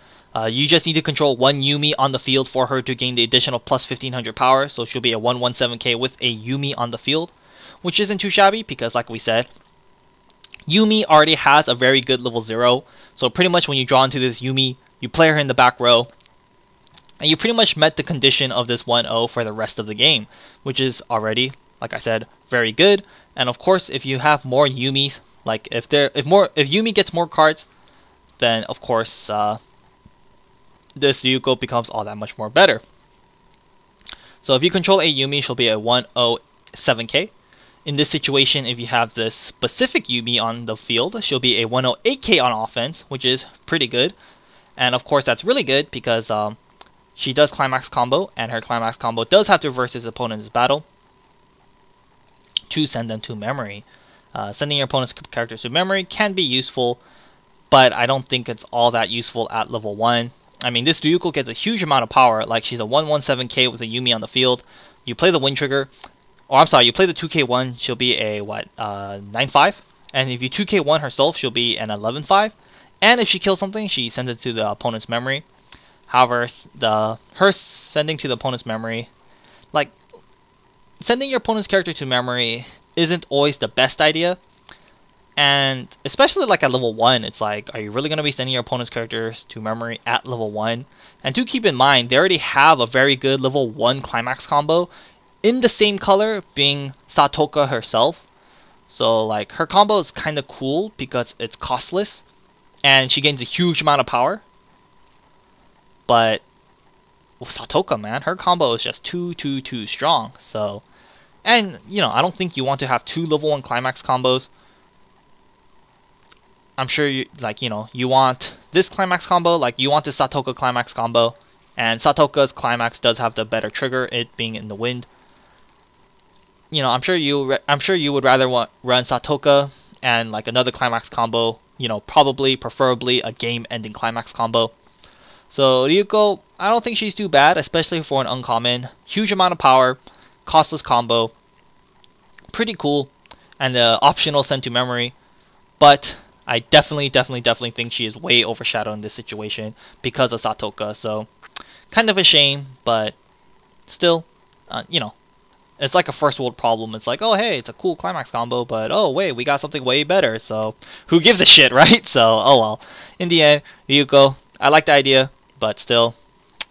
You just need to control one Yumi on the field for her to gain the additional plus 1500 power, so she'll be a 117k with a Yumi on the field, which isn't too shabby because, like we said, Yumi already has a very good level 0, so pretty much when you draw into this Yumi, you play her in the back row, and you pretty much met the condition of this 1-0 for the rest of the game, which is already, like I said, very good. And of course, if you have more Yumis, like if Yumi gets more cards, then of course this Ryuko becomes all that much more better. So if you control a Yumi, she'll be a 107k. In this situation, if you have this specific Yumi on the field, she'll be a 108k on offense, which is pretty good. And of course, that's really good because she does climax combo, and her climax combo does have to reverse his opponent's battle to send them to memory. Sending your opponent's characters to memory can be useful, but I don't think it's all that useful at level 1. I mean, this Ryuko gets a huge amount of power, like she's a 117k with a Yumi on the field. You play the wind trigger, or I'm sorry, you play the 2k1, she'll be a, 9-5? And if you 2k1 herself, she'll be an 11-5. And if she kills something, she sends it to the opponent's memory. However, her sending to the opponent's memory, like, sending your opponent's character to memory isn't always the best idea. And especially like at level 1, it's like, are you really going to be sending your opponent's characters to memory at level 1? And do keep in mind, they already have a very good level 1 climax combo in the same color, being Satoka herself. So like, her combo is kind of cool because it's costless, and she gains a huge amount of power. But Satoka, man, her combo is just too strong. So, and I don't think you want to have 2 level 1 climax combos. I'm sure you want this climax combo, like you want the Satoka climax combo, and Satoka's climax does have the better trigger, it being in the wind. I'm sure you would rather run Satoka and like another climax combo. Preferably a game-ending climax combo. So Ryuko, I don't think she's too bad, especially for an uncommon. Huge amount of power, costless combo, pretty cool, and the optional send to memory. But I definitely think she is way overshadowed in this situation because of Satoka. So kind of a shame, but still, it's like a first world problem. It's like, oh hey, it's a cool climax combo, but oh wait, we got something way better. So who gives a shit, right? So oh well. In the end, Ryuko, I like the idea, but still,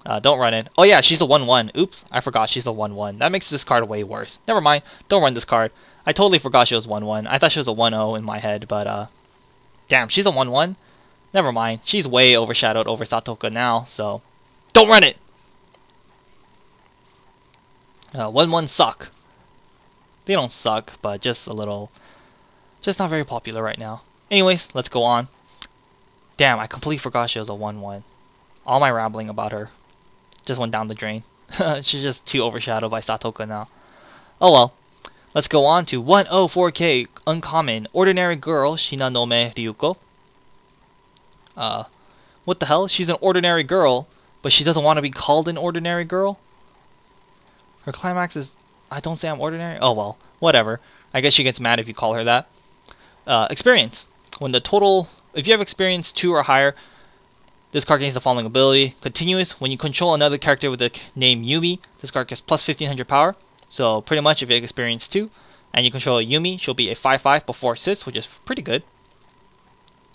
don't run it. Oh yeah, she's a 1-1. Oops, I forgot she's a 1-1. That makes this card way worse. Never mind, don't run this card. I totally forgot she was 1-1. I thought she was a 1-0 in my head, but damn, she's a 1-1? Never mind, she's way overshadowed over Satoka now, so don't run it! 1-1 suck. They don't suck, but just a little, just not very popular right now. Anyways, let's go on. Damn, I completely forgot she was a 1/1. All my rambling about her just went down the drain. She's just too overshadowed by Satoka now. Oh well. Let's go on to 104k uncommon ordinary girl Shinanome Ryuko. What the hell? She's an ordinary girl, but she doesn't want to be called an ordinary girl? Her climax is, I don't say I'm ordinary? Oh well, whatever. I guess she gets mad if you call her that. Experience. If you have experience 2 or higher, this card gains the following ability. Continuous. When you control another character with the name Yumi, this card gets plus 1500 power. So pretty much if you have experience 2 and you control a Yumi, she'll be a 5/5 before assists, which is pretty good.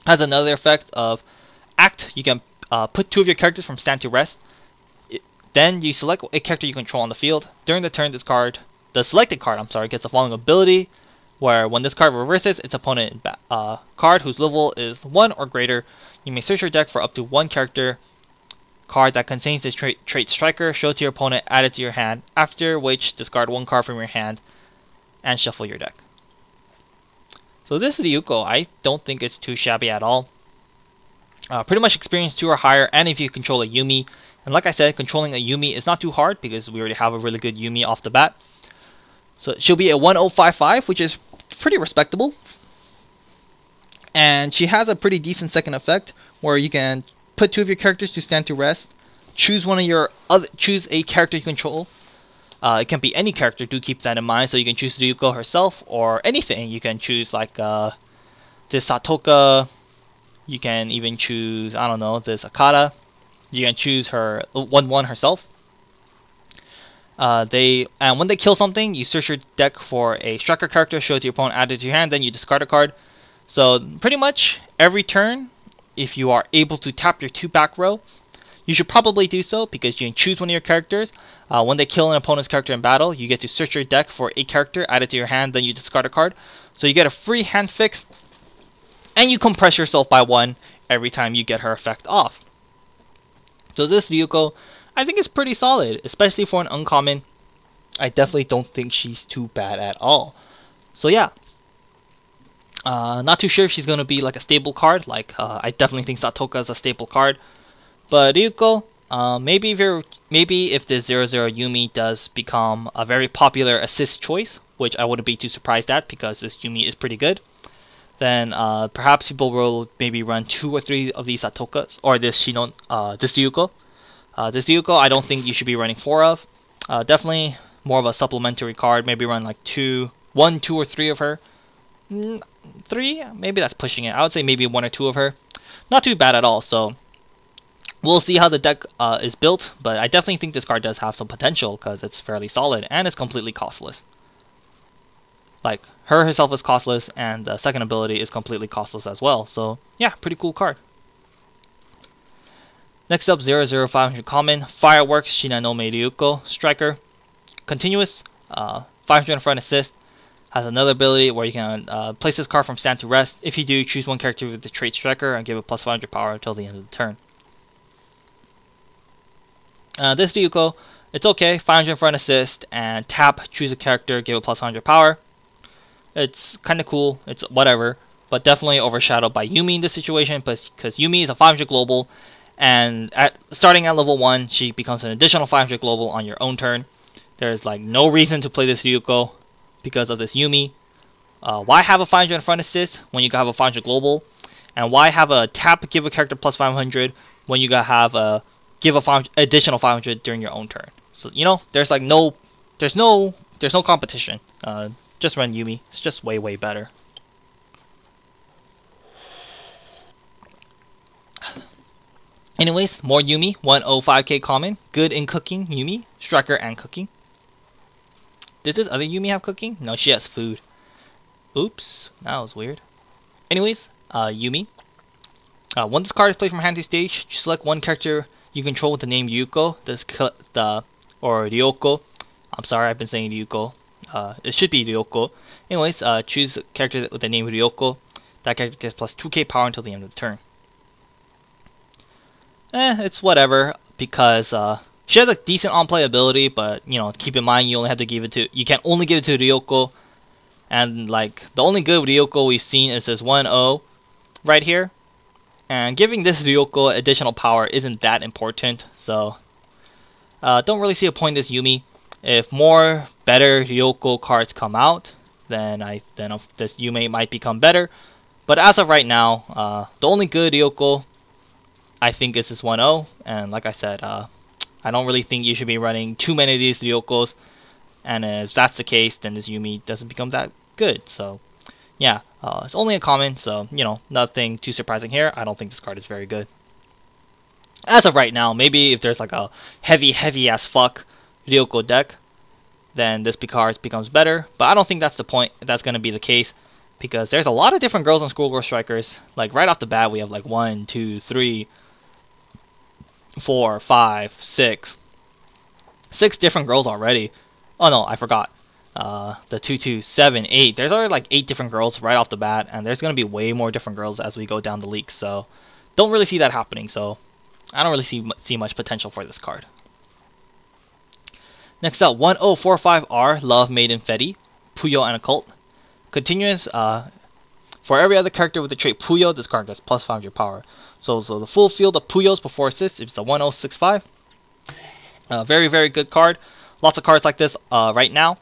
Has another effect of act. You can put 2 of your characters from stand to rest. Then you select a character you control on the field. During the turn, the selected card, gets the following ability, where when this card reverses its opponent card whose level is 1 or greater, you may search your deck for up to 1 character card that contains this trait Striker, show it to your opponent, add it to your hand, after which discard 1 card from your hand and shuffle your deck. So this Ryuko, I don't think it's too shabby at all. Pretty much experience 2 or higher, and if you control a Yumi. And like I said, controlling a Yumi is not too hard because we already have a really good Yumi off the bat. So she'll be a 1055, which is pretty respectable. And she has a pretty decent second effect where you can put 2 of your characters to stand to rest. Choose a character you control. It can be any character, do keep that in mind. So you can choose Ryuko herself or anything. You can choose like this Satoka. You can even choose, I don't know, this Akata. You can choose her 1/1 herself. And when they kill something, you search your deck for a striker character, show it to your opponent, add it to your hand, then you discard a card. So pretty much every turn, if you are able to tap your 2 back row, you should probably do so because you can choose one of your characters. When they kill an opponent's character in battle, you get to search your deck for a character, add it to your hand, then you discard a card. So you get a free hand fix, and you compress yourself by 1 every time you get her effect off. So this Ryuko, I think is pretty solid, especially for an uncommon. I definitely don't think she's too bad at all. So yeah, not too sure if she's going to be like a stable card. I definitely think Satoka is a staple card. But Ryuko, maybe if this 0/0 Yumi does become a very popular assist choice, which I wouldn't be too surprised at because this Yumi is pretty good, then perhaps people will maybe run 2 or 3 of these Satokas, or this Ryuko. This Ryuko, I don't think you should be running 4 of. Definitely more of a supplementary card. Maybe run like 1, 2, or 3 of her. 3? Maybe that's pushing it. I would say maybe 1 or 2 of her. Not too bad at all. So we'll see how the deck is built. But I definitely think this card does have some potential because it's fairly solid and it's completely costless. Like, her herself is costless, and the second ability is completely costless as well. So, yeah, pretty cool card. Next up, 0/0500 common, Fireworks Shinanome Ryuko, Striker. Continuous, 500 in front assist. Has another ability where you can place this card from stand to rest. If you do, choose 1 character with the trait Striker and give it plus 500 power until the end of the turn. This Ryuko, it's okay, 500 in front assist, and tap, choose a character, give it plus 100 power. It's kind of cool, it's whatever, but definitely overshadowed by Yumi in this situation because Yumi is a 500 global, and starting at level 1, she becomes an additional 500 global on your own turn. There's like no reason to play this Ryuko because of this Yumi. Why have a 500 in front assist when you can have a 500 global? And why have a tap, give a character plus 500 when you gotta have a give a additional 500 during your own turn? So, you know, there's no competition. Just run Yumi. It's just way better. Anyways, more Yumi. 105k common. Good in cooking. Yumi. Striker and cooking. Did this other Yumi have cooking? No, she has food. Oops. That was weird. Anyways, Yumi. Once this card is played from hand to stage, you select 1 character you control with the name Ryuko. Or Ryoko. I'm sorry, I've been saying Ryuko. It should be Ryoko. Anyways, choose a character with the name Ryoko. That character gets plus 2k power until the end of the turn. It's whatever, because she has a decent on-play ability, but, you know, keep in mind you can only give it to Ryoko. And, like, the only good Ryoko we've seen is this 1/0 right here. And giving this Ryoko additional power isn't that important, so don't really see a point in this Yumi. If more better Ryoko cards come out, then this Yumi might become better. But as of right now, the only good Ryoko I think is this 1-0, and like I said, I don't really think you should be running too many of these Ryokos, and if that's the case, then this Yumi doesn't become that good. So yeah, it's only a common, so you know, nothing too surprising here. I don't think this card is very good. As of right now, maybe if there's like a heavy as fuck Ryoko deck, then this card becomes better, but I don't think that's the point. That's going to be the case, because there's a lot of different girls on School Girl Strickers. Like right off the bat, we have like 1, 2, 3, 4, 5, 6 different girls already. Oh no, I forgot. The 2, 2, 7, 8. There's already like 8 different girls right off the bat, and there's going to be way more different girls as we go down the leagues. So don't really see that happening. So I don't really see much potential for this card. Next up, 1045R Love Maiden Fetty, Puyo and Occult. Continuous. For every other character with the trait Puyo, this card gets plus 500 power. So the full field of Puyos before assists, it's a 1065. Very good card. Lots of cards like this right now,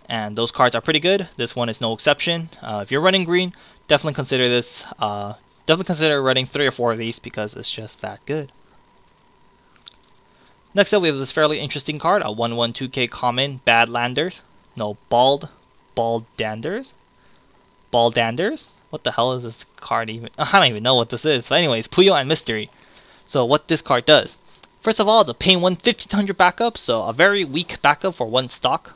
and those cards are pretty good. This one is no exception. If you're running green, definitely consider this. Definitely consider running 3 or 4 of these because it's just that good. Next up, we have this fairly interesting card, a 1/2K common Badlanders. No, Baldanders. What the hell is this card even? I don't even know what this is. But anyways, Puyo and Mystery. So what this card does. First of all, it's a paying 1500 backup, so a very weak backup for 1 stock.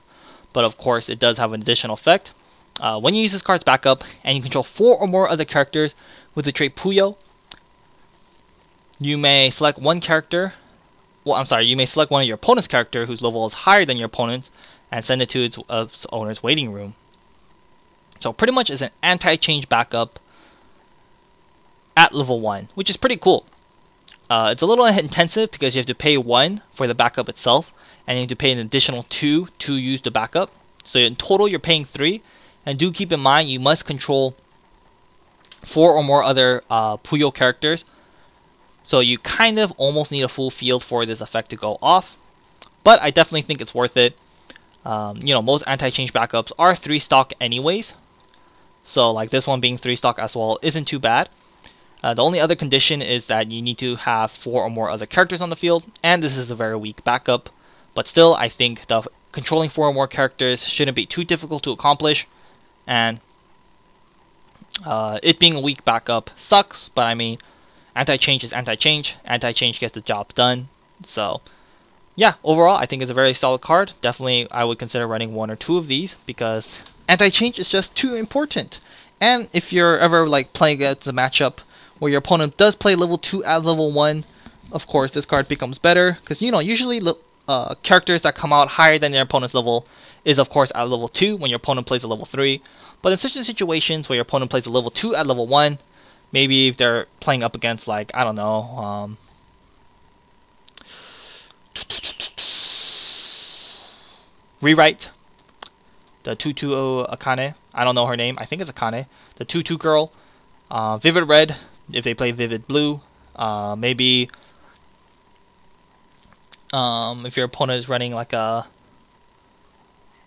But of course, it does have an additional effect. When you use this card's backup, and you control 4 or more other characters with the trait Puyo, you may select one character. Well, I'm sorry, you may select one of your opponent's character whose level is higher than your opponent's, and send it to its owner's waiting room. So pretty much is an anti-change backup at level 1, which is pretty cool. It's a little intensive because you have to pay 1 for the backup itself, and you have to pay an additional 2 to use the backup. So in total, you're paying 3. And do keep in mind, you must control 4 or more other Puyo characters. So you kind of almost need a full field for this effect to go off. But I definitely think it's worth it. You know, most anti-change backups are 3 stock anyways. So like this one being 3 stock as well isn't too bad. The only other condition is that you need to have 4 or more other characters on the field, and this is a very weak backup. But still, I think the controlling 4 or more characters shouldn't be too difficult to accomplish, and it being a weak backup sucks, but I mean, anti-change is anti-change. Anti-change gets the job done. So yeah, overall, I think it's a very solid card. Definitely, I would consider running 1 or 2 of these because anti-change is just too important. And if you're ever like playing against a matchup where your opponent does play level 2 at level 1, of course, this card becomes better. Because, you know, usually characters that come out higher than their opponent's level is, of course, at level 2 when your opponent plays a level 3. But in certain situations where your opponent plays a level 2 at level 1, maybe if they're playing up against, like, I don't know, Rewrite, the 2/2 Akane, I don't know her name, I think it's Akane, the 2/2 girl, Vivid Red, if they play Vivid Blue, maybe if your opponent is running like a,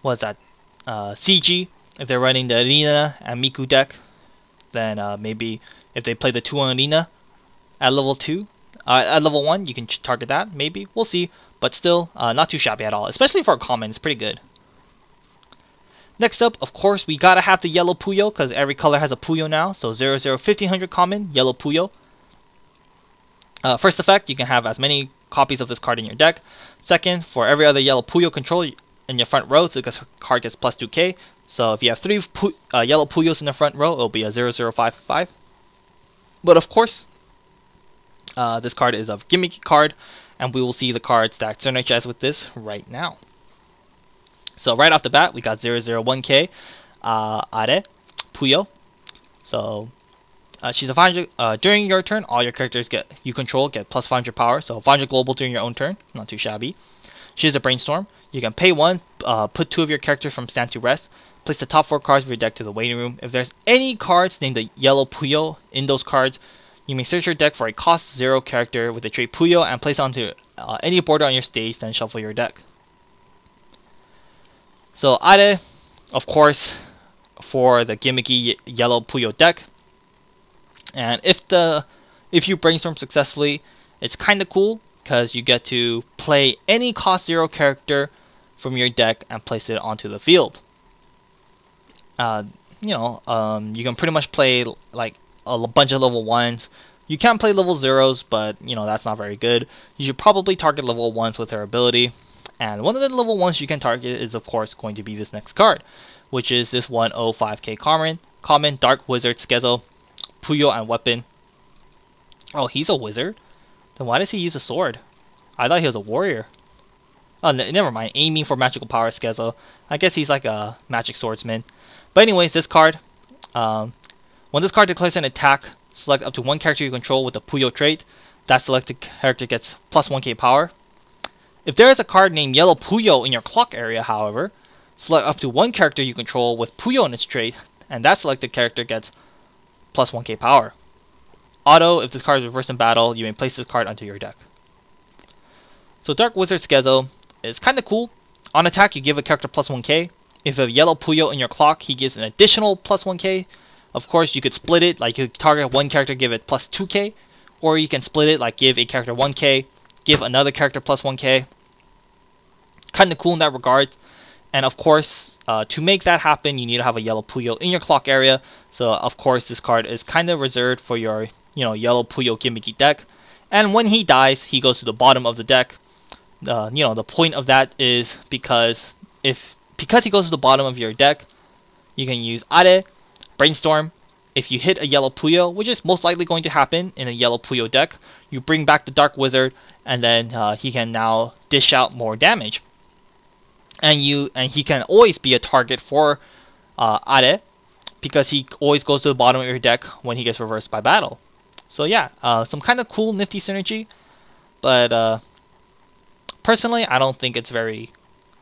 what's that, CG, if they're running the Arena and Miku deck, then maybe if they play the 2-1 Arena at level 2, at level 1, you can target that, maybe, we'll see, but still, not too shabby at all, especially for a common, it's pretty good. Next up, of course, we gotta have the yellow Puyo, because every color has a Puyo now, so 00-1500 common, yellow Puyo. First effect, you can have as many copies of this card in your deck. Second, for every other yellow Puyo control in your front row, so this card gets plus 2k. So if you have 3 yellow Puyos in the front row, it'll be a 0055. But of course, this card is a gimmicky card, and we will see the cards that synergize with this right now. So right off the bat, we got 001k Are Puyo. So she's a 500. During your turn, all your characters you control get plus 500 power. So 500 global during your own turn, not too shabby. She's a Brainstorm. You can pay 1, put 2 of your characters from stand to rest. Place the top 4 cards of your deck to the waiting room. If there's any cards named the yellow Puyo in those cards, You may search your deck for a cost 0 character with the trait Puyo and place it onto any border on your stage, then shuffle your deck. So Are, of course, for the gimmicky yellow Puyo deck. And if you brainstorm successfully, it's kind of cool because you get to play any cost 0 character from your deck and place it onto the field. You can pretty much play like a bunch of level 1s. You can play level 0s, but that's not very good. You should probably target level 1s with their ability. And one of the level 1s you can target is of course going to be this next card, which is this 105k common Dark Wizard Skezo, Puyo and weapon. Oh, he's a wizard? Then why does he use a sword? I thought he was a warrior. Oh, never mind. Aiming for magical power Skezo. I guess he's like a magic swordsman. But anyways, this card, when this card declares an attack, select up to one character you control with the Puyo trait. That selected character gets plus 1k power. If there is a card named Yellow Puyo in your clock area, however, select up to one character you control with Puyo in its trait, and that selected character gets plus 1k power. Auto, if this card is reversed in battle, you may place this card onto your deck. So Dark Wizard Skezo is kind of cool. On attack, you give a character plus 1k. If you have Yellow Puyo in your clock, he gives an additional plus 1k. Of course, you could split it, like you target one character, give it plus 2k. Or you can split it, like give a character 1k, give another character plus 1k. Kind of cool in that regard. And of course, to make that happen, you need to have a Yellow Puyo in your clock area. So of course, this card is kind of reserved for your Yellow Puyo gimmicky deck. And when he dies, he goes to the bottom of the deck. The point of that is because he goes to the bottom of your deck, you can use Are, Brainstorm. If you hit a Yellow Puyo, which is most likely going to happen in a Yellow Puyo deck, you bring back the Dark Wizard, and then he can now dish out more damage. And he can always be a target for Are, because he always goes to the bottom of your deck when he gets reversed by battle. So yeah, some kind of cool nifty synergy, but personally, I don't think it's very...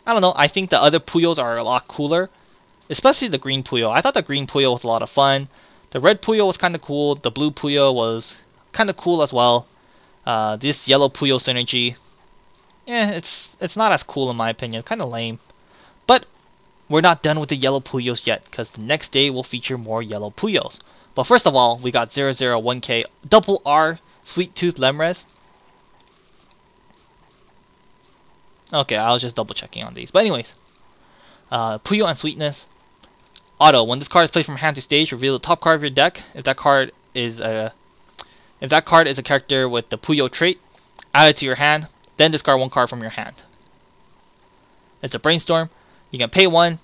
I don't know, I think the other Puyos are a lot cooler. Especially the green Puyo. I thought the green Puyo was a lot of fun. The red Puyo was kind of cool. The blue Puyo was kind of cool as well. This yellow Puyo synergy, it's not as cool in my opinion. Kind of lame. But we're not done with the yellow Puyos yet, because the next day will feature more yellow Puyos. But first of all, we got 001k Double R Sweet Tooth Lemres. Okay, I was just double checking on these. But anyways, Puyo and Sweetness. Auto, when this card is played from hand to stage, reveal the top card of your deck. If that card is a character with the Puyo trait, add it to your hand, then discard one card from your hand. It's a Brainstorm. You can pay one,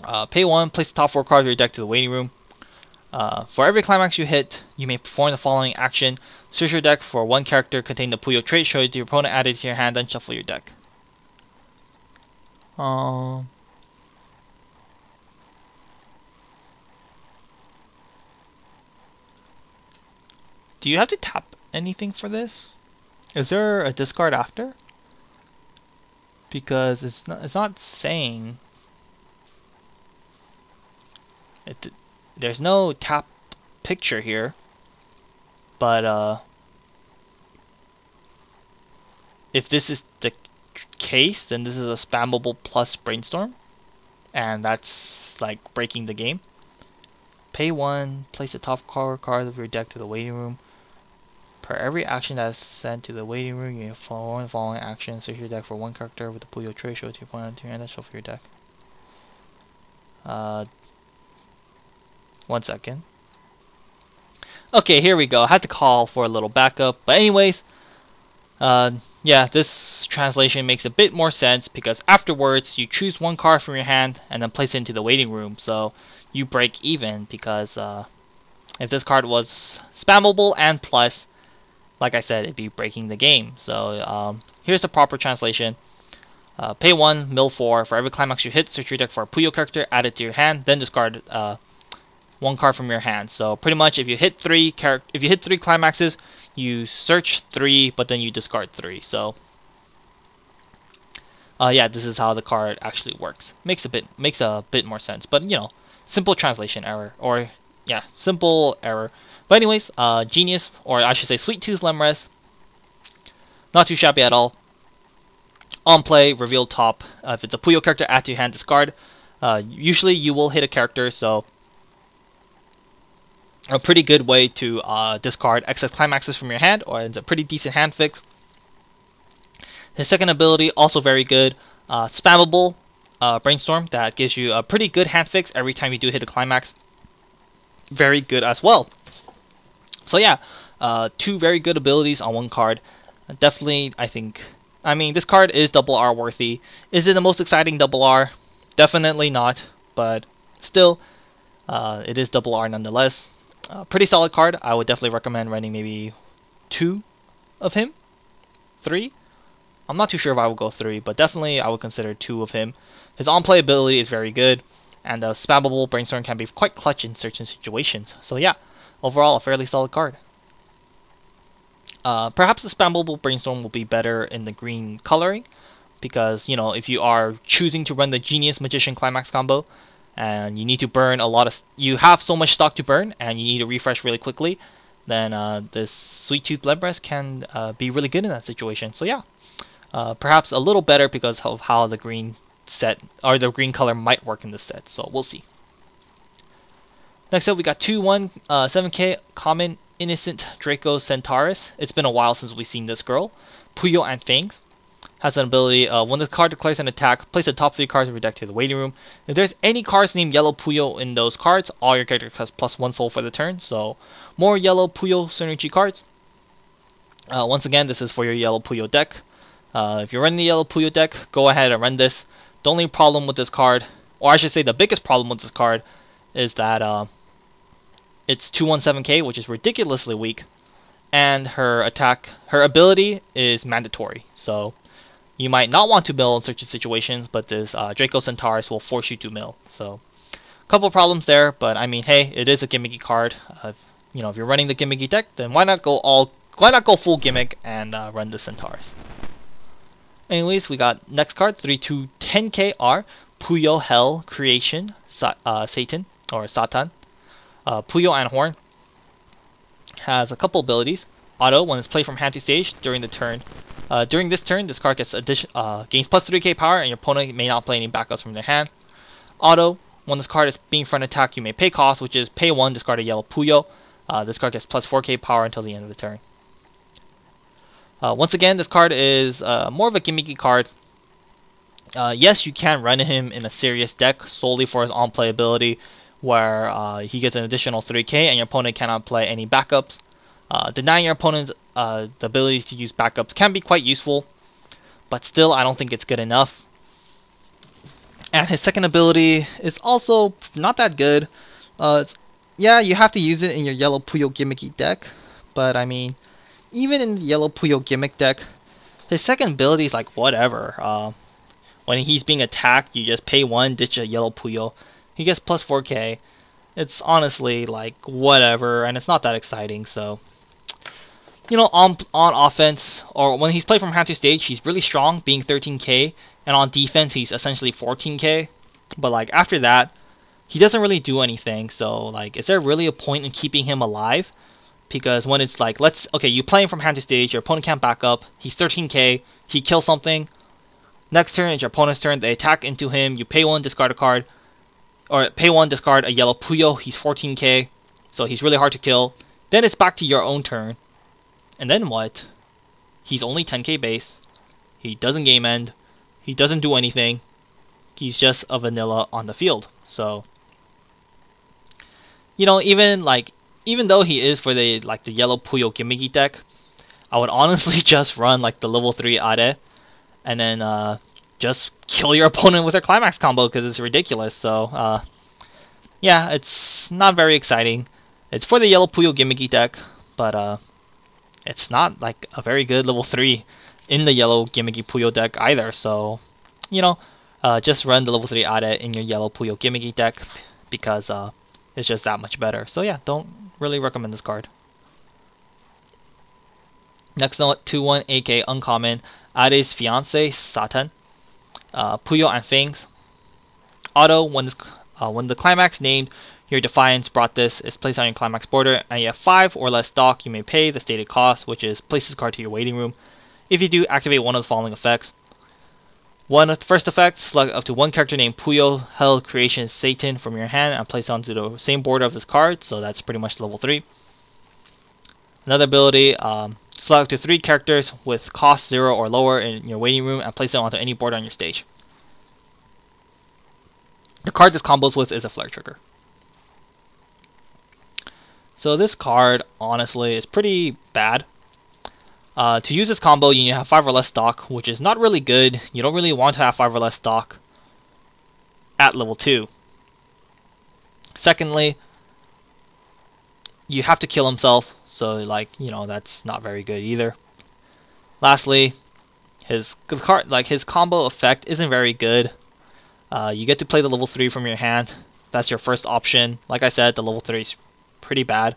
place the top 4 cards of your deck to the waiting room. For every climax you hit, you may perform the following action. Search your deck for one character containing the Puyo trait, show it to your opponent, add it to your hand, then shuffle your deck. Do you have to tap anything for this? Is there a discard after? Because it's not saying it. There's no tap picture here, but if this is the case, then this is a spammable plus Brainstorm, and that's like breaking the game. Pay 1, place the top card of your deck to the waiting room. Per every action that is sent to the waiting room, you perform the following actions. Search your deck for one character with the Puyo trait, show it to your opponent, and then shuffle your deck. 1 second. Okay, here we go. I had to call for a little backup, but anyways, yeah, this translation makes a bit more sense because afterwards you choose one card from your hand and then place it into the waiting room, so you break even. Because if this card was spammable and plus, like I said, it'd be breaking the game. So here's the proper translation. Pay 1, mill 4. For every climax you hit, search your deck for a Puyo character, add it to your hand, then discard one card from your hand. So pretty much, if you hit 3 climaxes, you search 3, but then you discard 3. So yeah, this is how the card actually works. Makes a bit more sense. But simple translation error, or yeah, simple error. But anyways, Genius, or I should say Sweet Tooth Lemres, not too shabby at all. On play, reveal top. If it's a Puyo character, add to your hand, discard. Usually you will hit a character, so a pretty good way to discard excess climaxes from your hand, or it's a pretty decent hand fix. His second ability, also very good. Spammable Brainstorm, that gives you a pretty good hand fix every time you do hit a climax. Very good as well. So yeah, two very good abilities on one card. Definitely, I mean, this card is double R worthy. Is it the most exciting double R? Definitely not, but still, it is double R nonetheless. Pretty solid card. I would definitely recommend running maybe 2 of him, 3. I'm not too sure if I would go 3, but definitely I would consider 2 of him. His on-play ability is very good, and spammable Brainstorm can be quite clutch in certain situations. So yeah, overall a fairly solid card. Perhaps the spammable Brainstorm will be better in the green coloring, because, you know, if you are choosing to run the Genius Magician Climax combo, and you need to burn a lot of, you have so much stock to burn, and you need to refresh really quickly, then this Sweet Tooth Lemres can be really good in that situation. So yeah, perhaps a little better because of how the green set, or the green color might work in this set, so we'll see. Next up, we got 2/1 7k common Innocent Draco Centaurus. It's been a while since we've seen this girl. Puyo and Fangs. Has an ability, when the card declares an attack, place the top 3 cards of your deck to the waiting room. If there's any cards named Yellow Puyo in those cards, all your characters has +1 soul for the turn, so more Yellow Puyo synergy cards. Once again, this is for your Yellow Puyo deck. If you're running the Yellow Puyo deck, go ahead and run this. The only problem with this card, or I should say the biggest problem with this card, is that it's 2/1 7k, which is ridiculously weak, and her ability is mandatory, so you might not want to mill in certain situations, but this Draco Centaurus will force you to mill. So, a couple problems there, but I mean, hey, it is a gimmicky card. You know, if you're running the gimmicky deck, then why not go full gimmick and run the Centaurus? Anyways, we got next card, 3/2 10k Puyo Hell Creation Satan or Satan. Puyo and Horn has a couple abilities. Auto, when it's played from hand to stage during the turn. During this turn, this card gets gains +3k power, and your opponent may not play any backups from their hand. Auto, when this card is being front attack, you may pay cost, which is pay 1, discard a Yellow Puyo. This card gets +4k power until the end of the turn. Once again, this card is more of a gimmicky card. Yes, you can run him in a serious deck solely for his on-play ability, where he gets an additional 3k and your opponent cannot play any backups. Denying your opponent the ability to use backups can be quite useful, but still I don't think it's good enough. And his second ability is also not that good. Yeah, you have to use it in your Yellow Puyo gimmicky deck, but I mean, even in the Yellow Puyo gimmick deck, his second ability is like whatever. When he's being attacked, you just pay 1, ditch a Yellow Puyo. He gets +4k. It's honestly like whatever, and it's not that exciting. So, you know, on offense, or when he's played from hand to stage, he's really strong, being 13k, and on defense, he's essentially 14k. But like after that, he doesn't really do anything. So like, is there really a point in keeping him alive? Because when it's like, okay, you play him from hand to stage, your opponent can't back up, he's 13k, he kills something. Next turn, it's your opponent's turn, they attack into him, you pay 1, discard a card, or pay 1, discard a Yellow Puyo, he's 14k, so he's really hard to kill. Then it's back to your own turn. And then what? He's only 10k base, he doesn't game end, he doesn't do anything, he's just a vanilla on the field. So, you know, even though he is for the Yellow Puyo gimmicky deck, I would honestly just run like the level 3 Are, and then just kill your opponent with her climax combo because it's ridiculous. So yeah, it's not very exciting. It's for the Yellow Puyo gimmicky deck, but it's not like a very good level 3 in the Yellow gimmicky Puyo deck either. So, you know, just run the level 3 Are in your Yellow Puyo gimmicky deck because it's just that much better. So yeah, don't really recommend this card. Next up, 2/1 AK uncommon Are's Fiance Satan. Puyo and Fangs. Auto, when the climax named Your Defiance brought this is placed on your climax border, and you have 5 or less stock, you may pay the stated cost, which is place this card to your waiting room. If you do, activate one of the following effects. One of the first effect, select up to one character named Puyo, Hell Creation Satan from your hand and place it onto the same border of this card, so that's pretty much level 3. Another ability, select up to 3 characters with cost 0 or lower in your waiting room and place it onto any border on your stage. The card this combos with is a Flare Trigger. So this card, honestly, is pretty bad. To use this combo, you need to have 5 or less stock, which is not really good. You don't really want to have 5 or less stock at level 2. Secondly, you have to kill himself, so like, you know, that's not very good either. Lastly, his combo effect isn't very good. You get to play the level 3 from your hand. That's your first option. Like I said, the level 3 is pretty bad.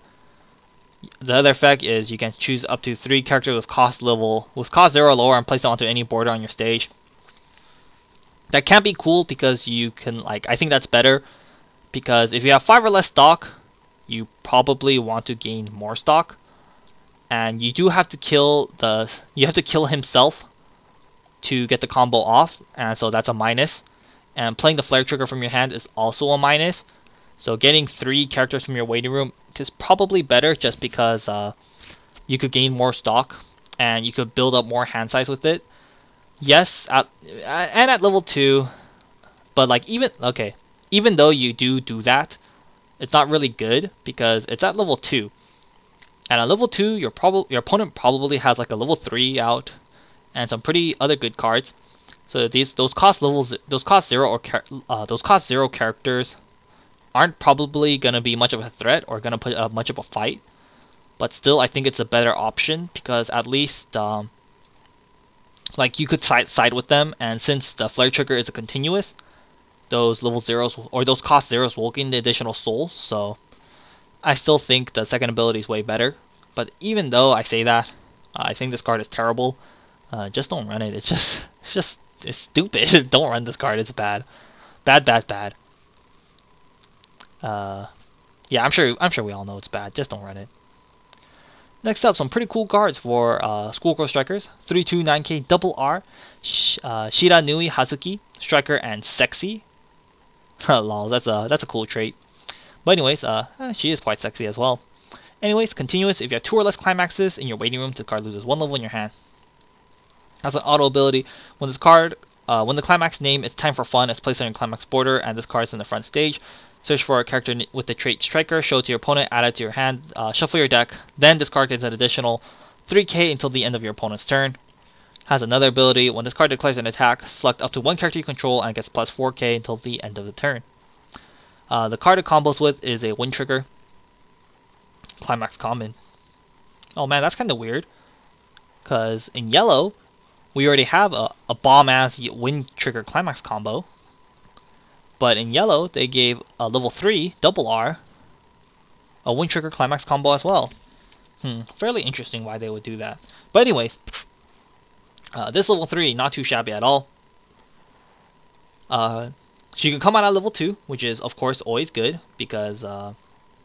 The other effect is you can choose up to 3 characters with cost 0 or lower and place it onto any border on your stage. That can be cool because you can, like, I think that's better because if you have 5 or less stock, you probably want to gain more stock, and you do have to kill himself to get the combo off, and so that's a minus. And playing the Flare Trigger from your hand is also a minus. So getting 3 characters from your waiting room is probably better just because you could gain more stock and you could build up more hand size with it. Yes, and at level 2, but like even though you do that, it's not really good because it's at level 2. And at level 2, your opponent probably has like a level 3 out and some pretty other good cards. So those cost 0 characters aren't probably going to be much of a threat or going to put up much of a fight. But still, I think it's a better option because at least like you could side with them, and since the Flare Trigger is a continuous, those level 0s or those cost 0s will gain the additional soul. So I still think the second ability is way better. But even though I say that, I think this card is terrible. Just don't run it. It's stupid. Don't run this card. It's bad. Bad. Yeah, I'm sure we all know it's bad. Just don't run it. Next up, some pretty cool cards for School Girl Strickers. 329K Double R, Shira Nui Hazuki, Striker and Sexy. Lol, that's a cool trait. But anyways, she is quite sexy as well. Anyways, continuous. If you have 2 or less climaxes in your waiting room, the card loses 1 level in your hand. As an auto ability, when the climax name is Time for Fun is placed on your climax border and this card is in the front stage, search for a character with the trait Striker, show it to your opponent, add it to your hand, shuffle your deck, then discard gets an additional 3k until the end of your opponent's turn. Has another ability, when this card declares an attack, select up to 1 character you control and gets plus 4k until the end of the turn. The card it combos with is a Wind Trigger. Climax common. Oh man, that's kind of weird. Because in yellow, we already have a bomb-ass Wind Trigger Climax combo. But in yellow, they gave a level 3, Double R, a Wind Trigger Climax combo as well. Fairly interesting why they would do that. But anyways, this level 3, not too shabby at all. She can come out at level 2, which is, of course, always good, because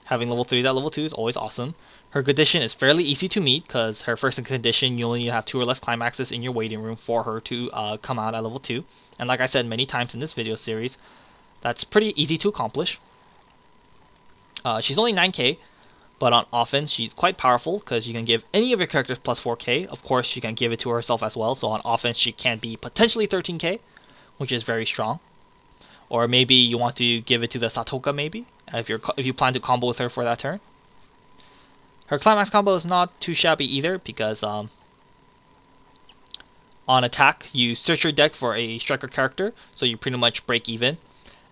having level 3 at level 2 is always awesome. Her condition is fairly easy to meet, because her first condition, you only need to have 2 or less climaxes in your waiting room for her to come out at level 2. And like I said many times in this video series, that's pretty easy to accomplish. She's only 9k, but on offense, she's quite powerful, because you can give any of your characters plus 4k. Of course, she can give it to herself as well, so on offense, she can be potentially 13k, which is very strong. Or maybe you want to give it to the Satoka, maybe, if you plan to combo with her for that turn. Her climax combo is not too shabby either, because on attack, you search your deck for a striker character, so you pretty much break even.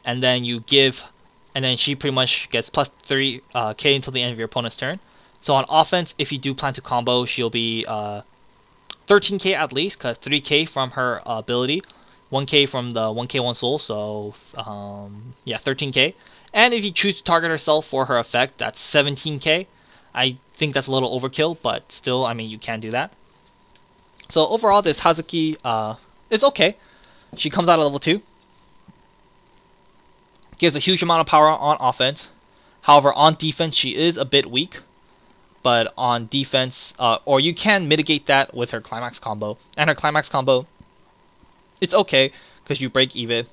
And then she pretty much gets plus 3k until the end of your opponent's turn. So on offense, if you do plan to combo, she'll be 13k at least, because 3k from her ability, 1k from the 1k 1 soul, so yeah, 13k. And if you choose to target herself for her effect, that's 17k. I think that's a little overkill, but still, I mean, you can do that. So overall, this Hazuki is okay. She comes out at level 2. Gives a huge amount of power on offense. However, on defense, she is a bit weak. But on defense, or you can mitigate that with her climax combo. And her climax combo, it's okay, because you break even.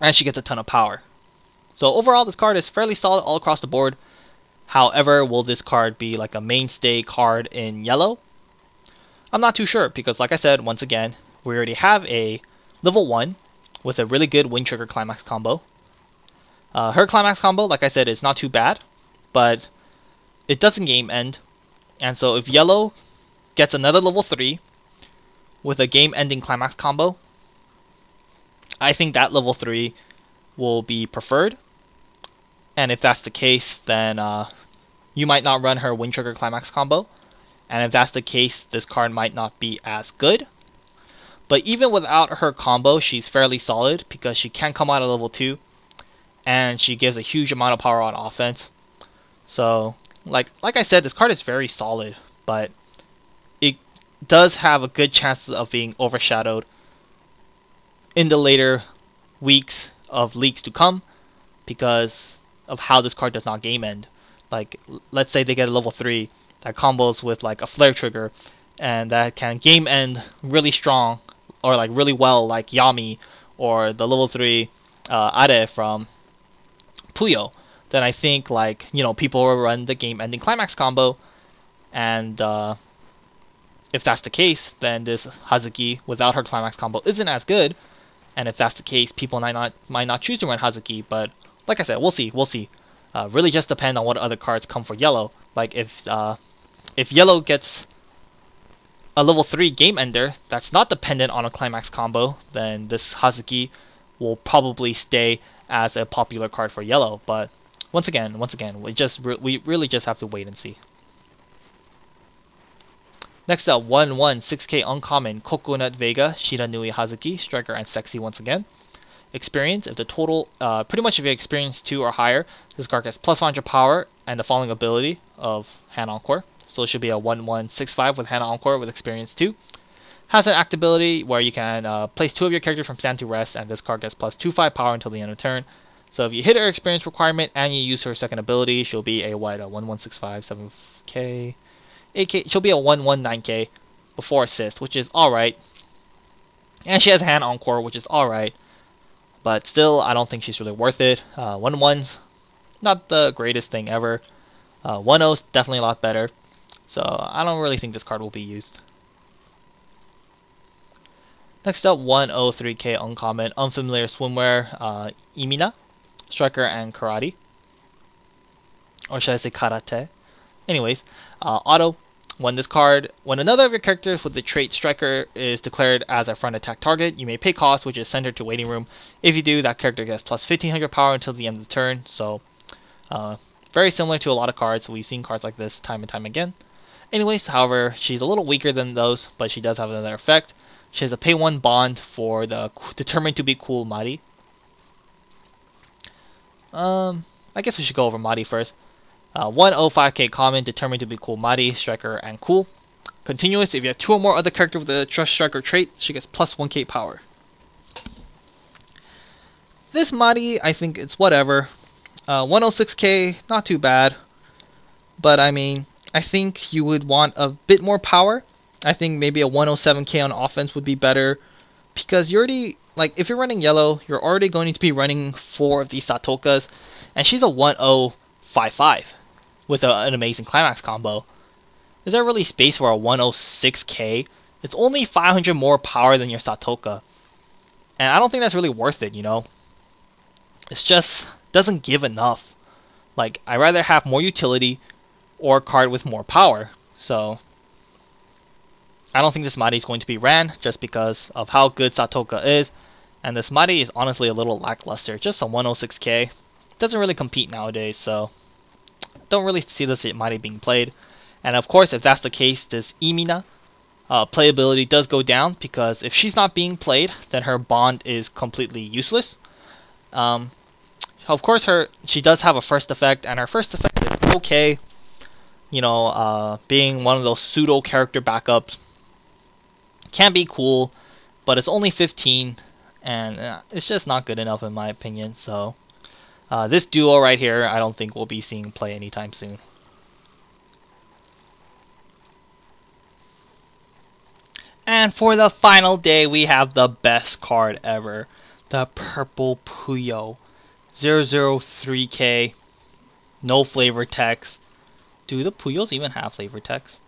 And she gets a ton of power. So overall, this card is fairly solid all across the board. However, will this card be like a mainstay card in yellow? I'm not too sure, because like I said, once again, we already have a level 1 with a really good Wind Trigger climax combo. Her climax combo, like I said, is not too bad, but it doesn't game end. And so if yellow gets another level 3 with a game ending climax combo, I think that level 3 will be preferred. And if that's the case, then you might not run her Wind Trigger climax combo. And if that's the case, this card might not be as good. But even without her combo, she's fairly solid because she can come out at level 2. And she gives a huge amount of power on offense. So, like I said, this card is very solid. But it does have a good chance of being overshadowed in the later weeks of leaks to come, because of how this card does not game end. Like, let's say they get a level 3 that combos with like a flare trigger, and that can game end really strong, or like really well, like Yami, or the level 3 Are from Puyo. Then I think, like, you know, people will run the game ending climax combo, and if that's the case, then this Hazuki without her climax combo isn't as good. And if that's the case, people might not choose to run Hazuki. But like I said, we'll see. Really just depend on what other cards come for yellow. Like if yellow gets a level 3 game ender that's not dependent on a climax combo, then this Hazuki will probably stay as a popular card for yellow. But once again, we really just have to wait and see. Next up, 6K uncommon Coconut Vega Shiranui Hazuki, striker and sexy once again. Experience, if the total, pretty much if you experience 2 or higher, this card gets plus 100 power and the following ability of Hand Encore. So it should be a 1/1/6/5 with Hand Encore with experience 2. Has an act ability where you can place 2 of your characters from stand to rest, and this card gets plus 2/5 power until the end of turn. So if you hit her experience requirement and you use her second ability, she'll be a 1/1/6/5 7k 8k. She'll be a 1/1/9k before assist, which is alright. And she has Hand Encore, which is alright. But still, I don't think she's really worth it. 1/1's not the greatest thing ever. 1/0's definitely a lot better. So I don't really think this card will be used. Next up, 1/03k uncommon Unfamiliar Swimwear Imina, striker and karate. Or should I say karate? Anyways, auto. When another of your characters with the trait Striker is declared as a front attack target, you may pay cost, which is send her to waiting room. If you do, that character gets plus 1500 power until the end of the turn. So, very similar to a lot of cards. We've seen cards like this time and time again. Anyways, however, she's a little weaker than those, but she does have another effect. She has a pay 1 bond for the determined to be cool Mari. I guess we should go over Mari first. 1/05k common, determined to be cool Mari, striker, and cool. Continuous, if you have 2 or more other characters with the Trust Striker trait, she gets plus 1k power. This Mari, I think it's whatever. 106k, not too bad. But I mean, I think you would want a bit more power. I think maybe a 107k on offense would be better. Because you're already, like, if you're running yellow, you're already going to be running 4 of these Satokas. And she's a 1055. With an amazing climax combo. Is there really space for a 106k? It's only 500 more power than your Satoka. And I don't think that's really worth it, you know? It's just doesn't give enough. Like, I'd rather have more utility or a card with more power. So, I don't think this Mari is going to be ran just because of how good Satoka is. And this Mari is honestly a little lackluster. Just a 106k. Doesn't really compete nowadays, so don't really see this Mari being played. And of course, if that's the case, this Imina playability does go down, because if she's not being played, then her bond is completely useless. Of course, she does have a first effect, and her first effect is okay. You know, being one of those pseudo character backups can be cool, but it's only 15, and it's just not good enough in my opinion. So This duo right here, I don't think we'll be seeing play anytime soon. And for the final day, we have the best card ever. The purple Puyo. 003k. No flavor text. Do the Puyos even have flavor text?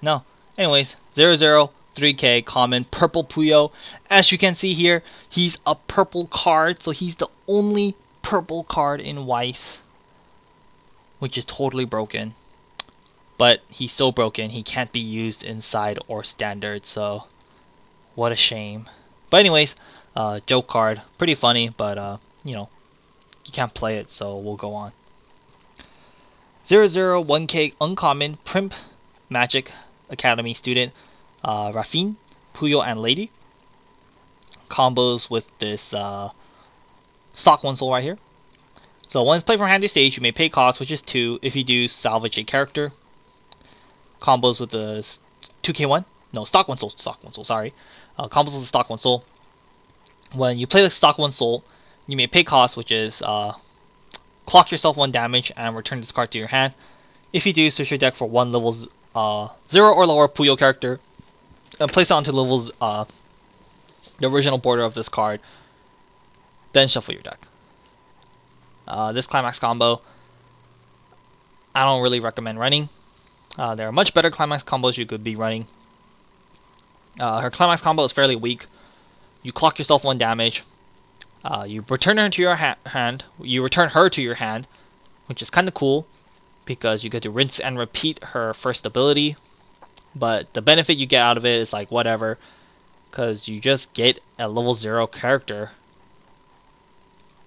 No. Anyways, 003k common purple Puyo. As you can see here, he's a purple card, so he's the only purple card in Weiss, which is totally broken. But he's so broken, he can't be used inside or standard, so what a shame. But anyways, joke card. Pretty funny, but you know, you can't play it, so we'll go on. 001k uncommon Primp Magic Academy student, Rafine, Puyo, and Lady. Combos with this stock 1 soul right here. So once played from hand to stage, you may pay cost, which is 2. If you do, salvage a character. Combos with the 2k1, no, stock 1 soul, sorry. Combos with the stock 1 soul. When you play the stock 1 soul, you may pay cost, which is clock yourself 1 damage and return this card to your hand. If you do, search your deck for 1 level 0 or lower Puyo character and place it onto levels the original border of this card. Then shuffle your deck. This climax combo, I don't really recommend running. There are much better climax combos you could be running. Her climax combo is fairly weak. You clock yourself 1 damage. You return her to your hand. You return her to your hand, which is kind of cool because you get to rinse and repeat her first ability. But the benefit you get out of it is like whatever, because you just get a level 0 character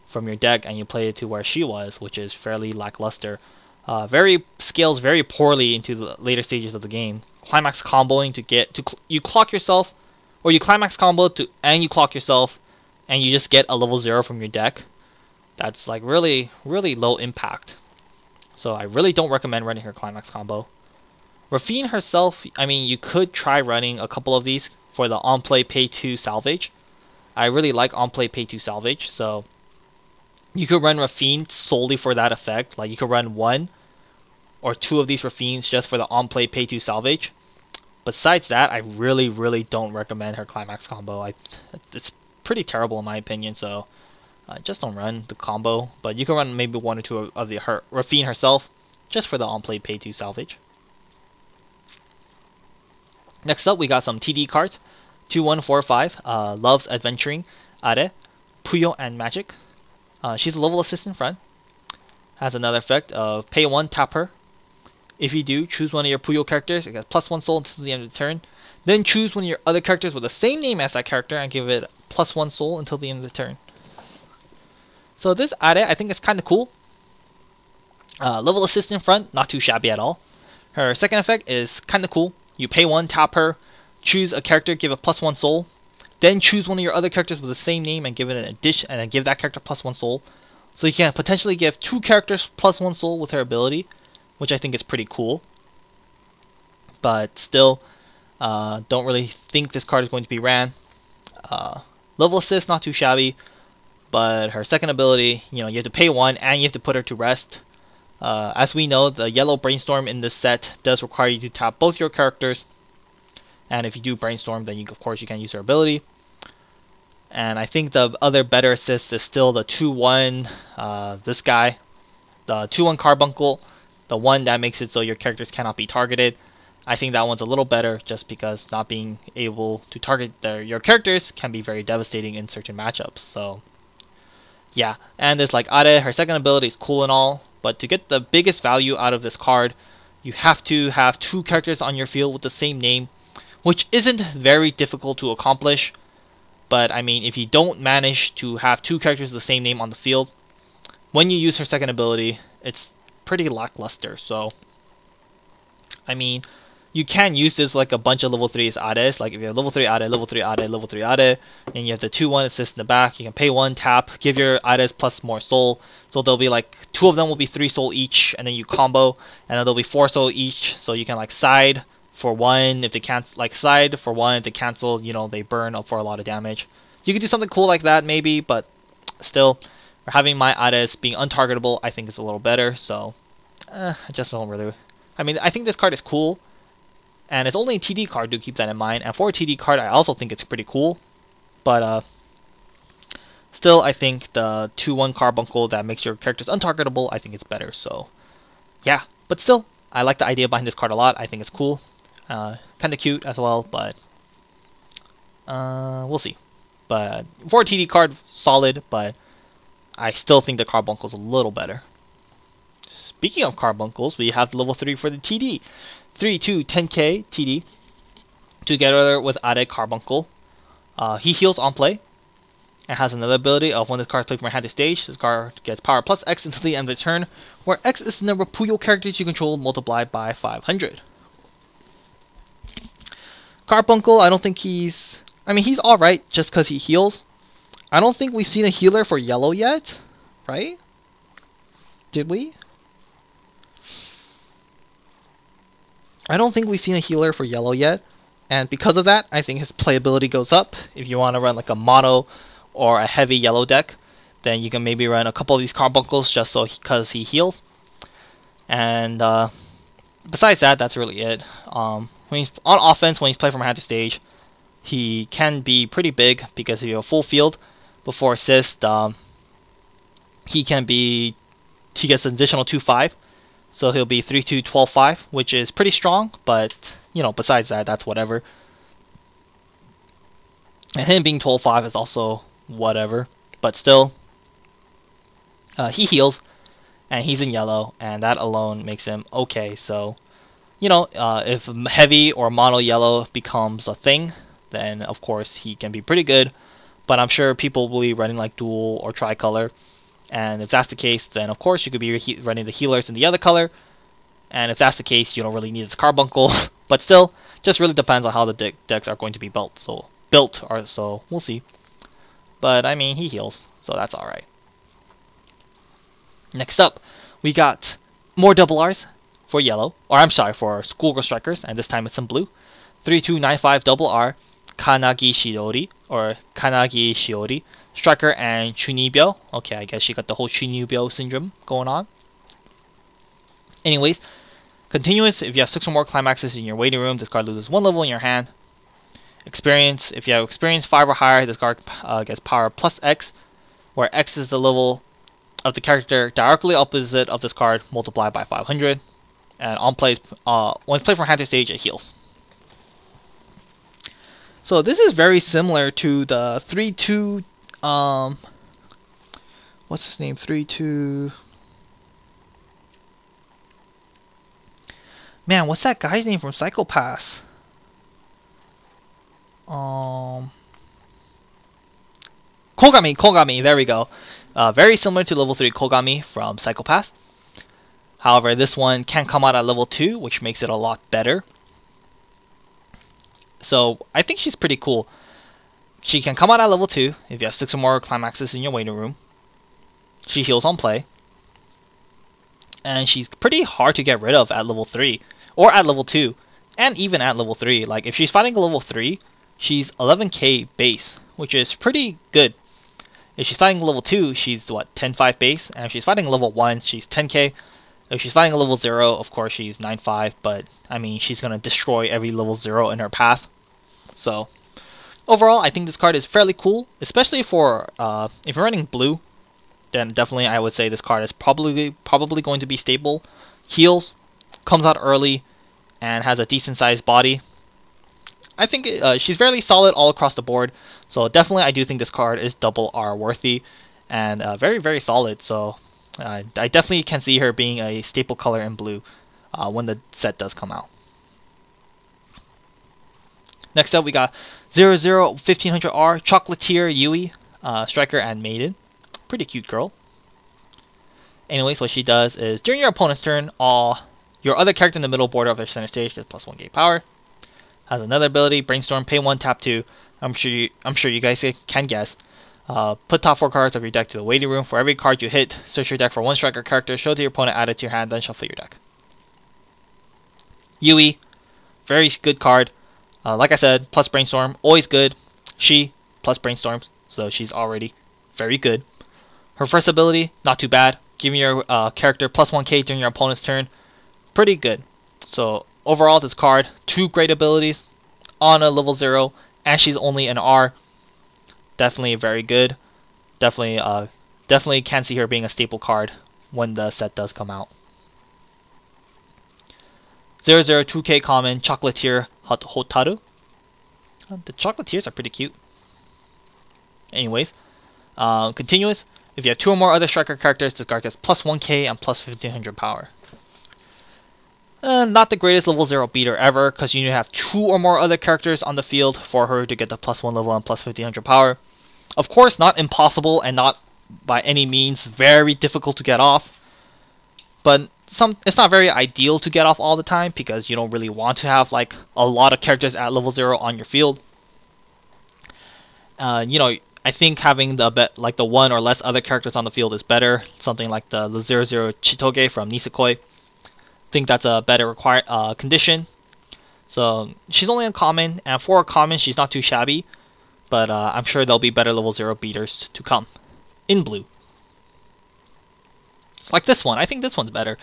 from your deck and you play it to where she was, which is fairly lackluster. Scales very poorly into the later stages of the game. Climax comboing to get to you clock yourself, or you climax combo to and you clock yourself, and you just get a level 0 from your deck. That's like really low impact. So I really don't recommend running her climax combo. Rafine herself, I mean, you could try running a couple of these for the on-play pay-to salvage. I really like on-play pay-to salvage, so you could run Rafine solely for that effect. Like you could run 1 or 2 of these Rafines just for the on-play pay-to salvage. Besides that, I really don't recommend her climax combo. It's pretty terrible in my opinion, so just don't run the combo. But you can run maybe 1 or 2 of her Rafine herself just for the on-play pay-to salvage. Next up, we got some TD cards. 2145, Loves Adventuring, Are, Puyo, and Magic. She's a level assist in front. Has another effect of pay 1, tap her. If you do, choose one of your Puyo characters. It gets +1 soul until the end of the turn. Then choose one of your other characters with the same name as that character and give it +1 soul until the end of the turn. So this Are, I think is kind of cool. Level assist in front, not too shabby at all. Her second effect is kind of cool. You pay 1, tap her, choose a character, give it +1 soul. Then choose one of your other characters with the same name and give it an addition, and then give that character +1 soul. So you can potentially give 2 characters +1 soul with her ability, which I think is pretty cool. But still, don't really think this card is going to be ran. Level assist, not too shabby, but her second ability, you have to pay 1 and you have to put her to rest. As we know, the yellow brainstorm in this set does require you to tap both your characters. And if you do brainstorm, then of course you can use her ability. And I think the other better assist is still the 2-1, this guy. The 2-1 Carbuncle, the one that makes it so your characters cannot be targeted. I think that one's a little better just because not being able to target your characters can be very devastating in certain matchups. So yeah, and there's like Are, her second ability is cool and all, but to get the biggest value out of this card, you have to have 2 characters on your field with the same name, which isn't very difficult to accomplish. But I mean, if you don't manage to have 2 characters with the same name on the field, when you use her second ability, it's pretty lackluster. So I mean, you can use this like a bunch of level 3s Ares. Like if you have level 3 Are, level 3 Are, level 3 Are, and you have the 2-1 assist in the back, you can pay 1, tap, give your Ares plus more soul. So there'll be like 2 of them will be 3 soul each, and then you combo, and then there'll be 4 soul each. So you can like side for 1 if they cancel, like side for 1 if they cancel, they burn up for a lot of damage. You could do something cool like that maybe, but still, For having my Ares being untargetable, I think is a little better. So I just don't really. I mean, I think this card is cool, and it's only a TD card. Do keep that in mind. And for a TD card, I also think it's pretty cool. But still, I think the 2/1 carbuncle that makes your characters untargetable, I think it's better. So yeah, but still, I like the idea behind this card a lot. I think it's cool, kind of cute as well. But we'll see. But for a TD card, solid. But I still think the carbuncle's a little better. Speaking of carbuncles, we have level 3 for the TD. 3/2 10k TD. Together with added carbuncle. He heals on play. And has another ability of when this card is played from your hand to stage, this card gets power plus X until the end of the turn, where X is the number of Puyo characters you control multiplied by 500. Carbuncle, I don't think he's... I mean, he's alright just because he heals. I don't think we've seen a healer for yellow yet, right? Did we? I don't think we've seen a healer for yellow yet. And because of that, I think his playability goes up. If you want to run like a mono or a heavy yellow deck, then you can maybe run a couple of these carbuncles just so because he heals. And besides that, that's really it. When he's on offense, when he's played from hand to stage, he can be pretty big because if you have a full field before assist, he gets an additional 2/5, so he'll be 3/2 12/5, which is pretty strong. But you know, besides that, that's whatever. And him being 12/5 is also whatever, but still, he heals, and he's in yellow, and that alone makes him okay. So, you know, if heavy or mono yellow becomes a thing, then of course he can be pretty good. But I'm sure people will be running like dual or tricolor, and if that's the case, then of course you could be running the healers in the other color. And if that's the case, you don't really need this carbuncle. But still, just really depends on how the decks are going to be built. So we'll see. But I mean, he heals, so that's alright. Next up, we got more double R's for yellow, or I'm sorry, for School Girl Strickers, and this time it's in blue. 3/2 double R, Kanagi Shiori, or Kanagi Shiori, Striker and Chunibyo. Okay, I guess she got the whole Chunibyo syndrome going on. Anyways, continuous, if you have 6 or more climaxes in your waiting room, this card loses 1 level in your hand. Experience, if you have experience 5 or higher, this card gets power plus X, where X is the level of the character directly opposite of this card, multiplied by 500. And on plays, when it's played from hand to stage, it heals. So this is very similar to the 3/2, what's his name? 3/2. Man, what's that guy's name from Psycho Pass? Kogami, there we go. Very similar to level 3 Kogami from Psycho Pass. However, this one can come out at level 2, which makes it a lot better. So, I think she's pretty cool. She can come out at level 2 if you have 6 or more climaxes in your waiting room. She heals on play. And she's pretty hard to get rid of at level 3. Or at level 2. And even at level 3. Like, if she's fighting a level 3, she's 11k base, which is pretty good. If she's fighting level 2, she's what, 10.5 base? And if she's fighting level 1, she's 10k. If she's fighting a level 0, of course she's 9.5, but I mean, she's gonna destroy every level 0 in her path. So, overall, I think this card is fairly cool, especially for, if you're running blue, then definitely I would say this card is probably going to be stable. Heals, comes out early, and has a decent sized body. I think she's fairly solid all across the board, so definitely I do think this card is double R worthy, and very, very solid. So I definitely can see her being a staple color in blue when the set does come out. Next up, we got 001500R Chocolatier Yui, Striker and Maiden. Pretty cute girl. Anyways, what she does is during your opponent's turn, your other character in the middle border of their center stage gets plus 1 gate power. Has another ability, Brainstorm, pay 1, tap 2. I'm sure you guys can guess. Put top 4 cards of your deck to the waiting room. For every card you hit, search your deck for 1 striker character, show to your opponent, add it to your hand, then shuffle your deck. Yui, very good card. Like I said, plus Brainstorm, always good. She, plus Brainstorms, so she's already very good. Her first ability, not too bad. Giving your character plus 1k during your opponent's turn. Pretty good. So overall, this card, 2 great abilities on a level 0, and she's only an R. Definitely very good. Definitely can see her being a staple card when the set does come out. 002k common, Chocolatier Hotaru. The Chocolatiers are pretty cute. Anyways, continuous. If you have 2 or more other striker characters, this card gets plus 1k and plus 1500 power. Not the greatest level 0 beater ever, because you need to have 2 or more other characters on the field for her to get the plus 1 level and plus 1500 power. Of course, not impossible and not by any means very difficult to get off, but it's not very ideal to get off all the time because you don't really want to have like a lot of characters at level 0 on your field. I think having the 1 or less other characters on the field is better. Something like the 00 Chitoge from Nisekoi. I think that's a better condition. So she's only uncommon, and for a common she's not too shabby, but I'm sure there'll be better level 0 beaters to come in blue. Like this one, I think this one's better.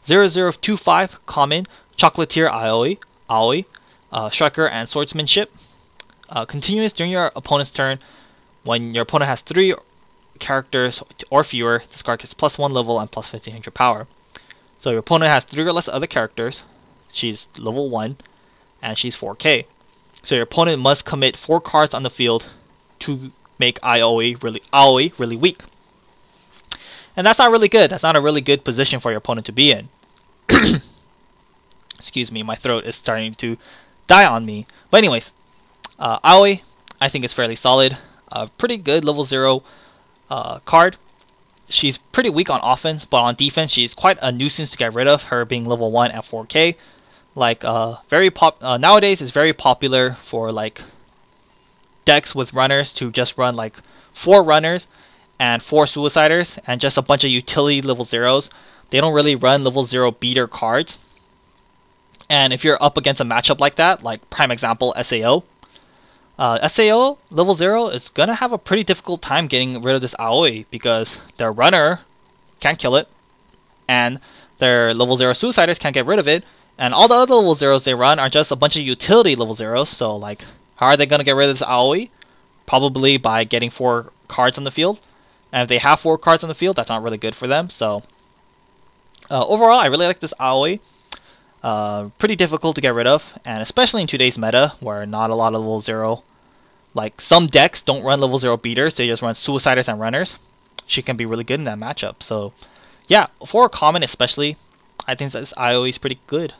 0025 common, Chocolatier Aoi, striker and swordsmanship. Continuous during your opponent's turn. When your opponent has 3 characters or fewer, this card gets plus 1 level and plus 1500 power. So your opponent has 3 or less other characters. She's level 1, and she's 4k. So your opponent must commit 4 cards on the field to make Aoi really weak. And that's not really good. That's not a really good position for your opponent to be in. Excuse me, my throat is starting to die on me. But anyways, Aoi, I think is fairly solid. Pretty good level 0 card. She's pretty weak on offense, but on defense she's quite a nuisance to get rid of, her being level 1 at 4k. Like nowadays it's very popular for like decks with runners to just run like 4 runners and 4 suiciders and just a bunch of utility level 0s. They don't really run level 0 beater cards. And if you're up against a matchup like that, like prime example SAO, SAO level 0 is gonna have a pretty difficult time getting rid of this Aoi because their runner can't kill it, and their level 0 suiciders can't get rid of it, and all the other level 0s they run are just a bunch of utility level 0s. So like, how are they gonna get rid of this Aoi? Probably by getting 4 cards on the field, and if they have 4 cards on the field, that's not really good for them. So overall, I really like this Aoi. Pretty difficult to get rid of, and especially in today's meta where not a lot of level 0, like some decks don't run level 0 beaters, they just run suiciders and runners. She can be really good in that matchup. So yeah, for a common especially, I think this Aoi is pretty good,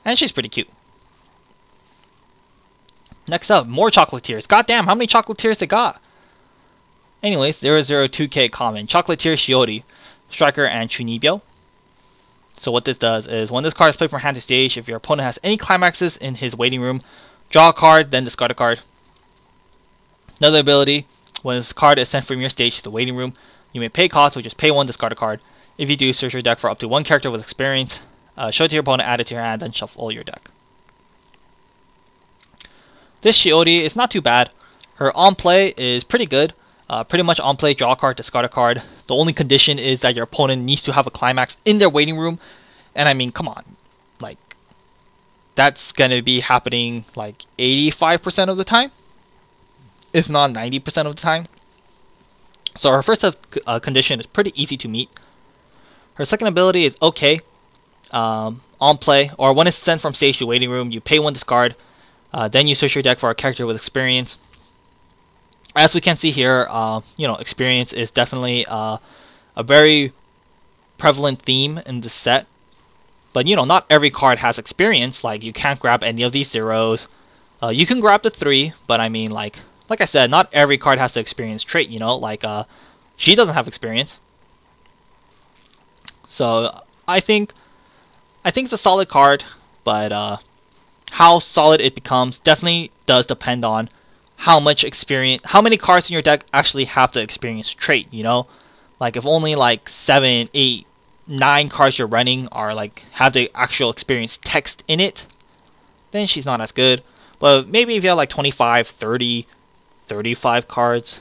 and she's pretty cute. Next up, more Chocolatiers. Goddamn, how many Chocolatiers they got? Anyways, 002k common, Chocolatier Shiori, striker and Chunibyo. So what this does is, when this card is played from hand to stage, if your opponent has any climaxes in his waiting room, draw a card, then discard a card. Another ability, when this card is sent from your stage to the waiting room, you may pay cost, which is pay 1, discard a card. If you do, search your deck for up to 1 character with experience, show it to your opponent, add it to your hand, then shuffle your deck. This Shiori is not too bad. Her on-play is pretty good. Pretty much on-play, draw a card, discard a card. The only condition is that your opponent needs to have a climax in their waiting room. And I mean, come on. Like, that's gonna be happening like 85% of the time, if not 90% of the time. So her first condition is pretty easy to meet. Her second ability is okay. On play, or when it's sent from stage to waiting room, you pay 1, discard. Then you search your deck for a character with experience. As we can see here, experience is definitely a very prevalent theme in this set. But not every card has experience. Like, you can't grab any of these 0s. You can grab the 3, but I mean, like I said, not every card has the experience trait. Like she doesn't have experience. So I think it's a solid card, but how solid it becomes definitely does depend on how much experience, how many cards in your deck actually have the experience trait. Like if only like 7, 8, 9 cards you're running are like have the actual experience text in it, then she's not as good. But maybe if you have like 25, 30, 35 cards,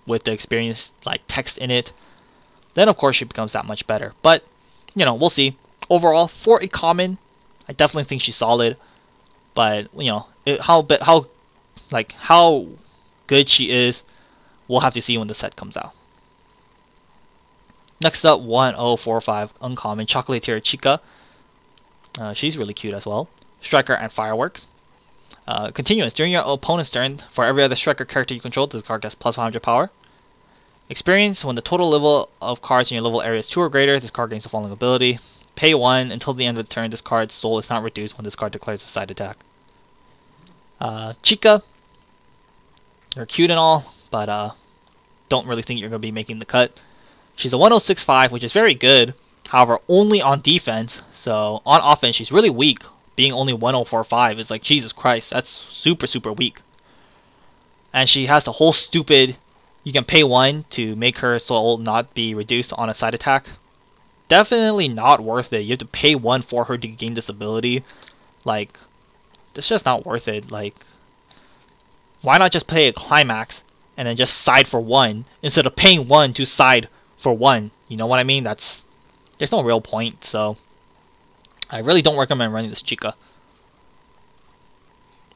with the experience like text in it, then of course she becomes that much better. But you know, we'll see. Overall, for a common, I definitely think she's solid. But you know, how good she is, we'll have to see when the set comes out. Next up, 1045 uncommon Chocolatier Chica. She's really cute as well. Striker and Fireworks. Continuous. During your opponent's turn, for every other striker character you control, this card gets plus 100 power. Experience. When the total level of cards in your level area is 2 or greater, this card gains the following ability. Pay 1. Until the end of the turn, this card's soul is not reduced when this card declares a side attack. Chica. They're cute and all, but don't really think you're going to be making the cut. She's a 1065, which is very good. However, only on defense. So on offense, she's really weak. Being only 1045 is like, Jesus Christ, that's super, super weak. And she has the whole stupid, you can pay 1 to make her soul not be reduced on a side attack. Definitely not worth it. You have to pay 1 for her to gain this ability. Like, it's just not worth it. Like, why not just play a climax and then just side for 1 instead of paying 1 to side for 1? You know what I mean? There's no real point, so I really don't recommend running this Chica.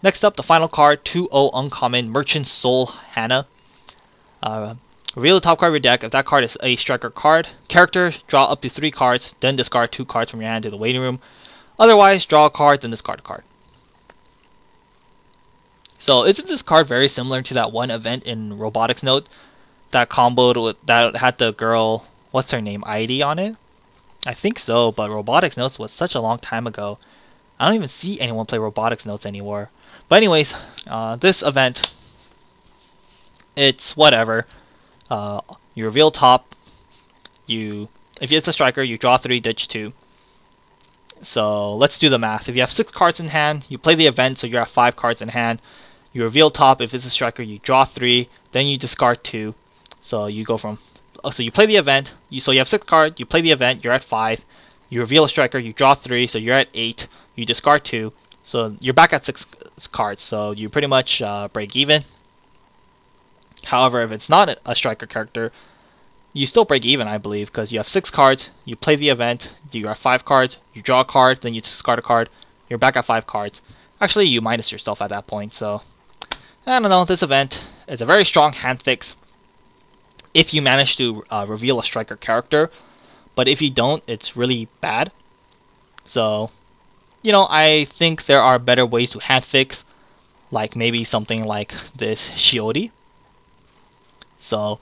Next up, the final card, 2-0 uncommon Merchant Soul Hannah. Reveal the top card of your deck. If that card is a striker card, character, draw up to 3 cards, then discard 2 cards from your hand to the waiting room. Otherwise, draw a card, then discard a card. So isn't this card very similar to that one event in Robotics Note that comboed with, that had the girl, what's her name, ID on it? I think so, but Robotics Notes was such a long time ago. I don't even see anyone play Robotics Notes anymore. But anyways, this event, it's whatever. You reveal top. If it's a striker, you draw 3, ditch 2. So let's do the math. If you have 6 cards in hand, you play the event, so you have 5 cards in hand. You reveal top. If it's a striker, you draw 3, then you discard 2. So you go from, so you play the event. So you have 6 cards. You play the event. You're at 5. You reveal a striker. You draw 3, so you're at 8. You discard 2, so you're back at 6 cards. So you pretty much break even. However, if it's not a striker character, you still break even, I believe, because you have 6 cards, you play the event, you have 5 cards, you draw a card, then you discard a card, you're back at 5 cards. Actually, you minus yourself at that point, so I don't know, this event is a very strong hand fix if you manage to reveal a striker character, but if you don't, it's really bad. So, you know, I think there are better ways to hand fix, like maybe something like this Shiori. So,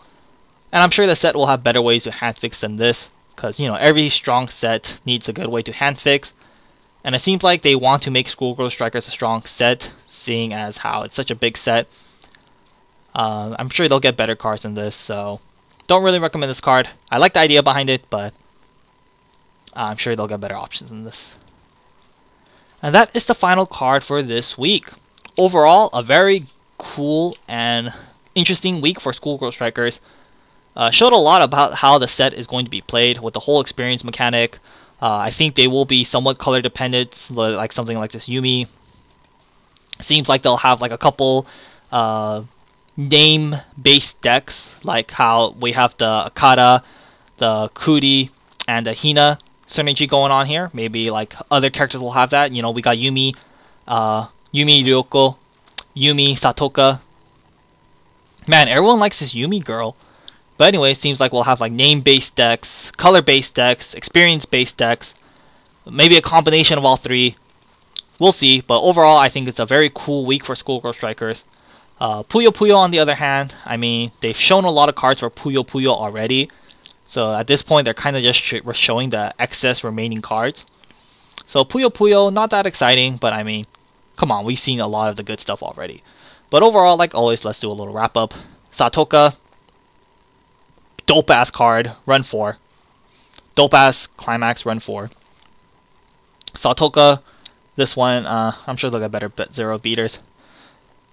and I'm sure the set will have better ways to hand fix than this, because, you know, every strong set needs a good way to hand fix. And it seems like they want to make School Girl Strickers a strong set, seeing as how it's such a big set. I'm sure they'll get better cards than this, so don't really recommend this card. I like the idea behind it, but I'm sure they'll get better options than this. And that is the final card for this week. Overall, a very cool and interesting week for School Girl Strickers. Showed a lot about how the set is going to be played with the whole experience mechanic. I think they will be somewhat color dependent, like something like this Yumi. Seems like they'll have like a couple name-based decks, like how we have the Akata, the Kuri, and the Hina synergy going on here. Maybe like other characters will have that. You know, we got Yumi, Yumi Ryoko, Yumi Satoka. Man, everyone likes this Yumi girl. But anyway, it seems like we'll have like name-based decks, color-based decks, experience-based decks, maybe a combination of all 3. We'll see, but overall, I think it's a very cool week for School Girl Strickers. Puyo, on the other hand, I mean, they've shown a lot of cards for Puyo already. So at this point, they're kind of just showing the excess remaining cards. So Puyo, not that exciting, but I mean, come on, we've seen a lot of the good stuff already. But overall, like always, let's do a little wrap-up. Satoka. Dope-ass card, run 4. Dope-ass climax, run 4. Satoka, this one, I'm sure they'll get better 0 beaters.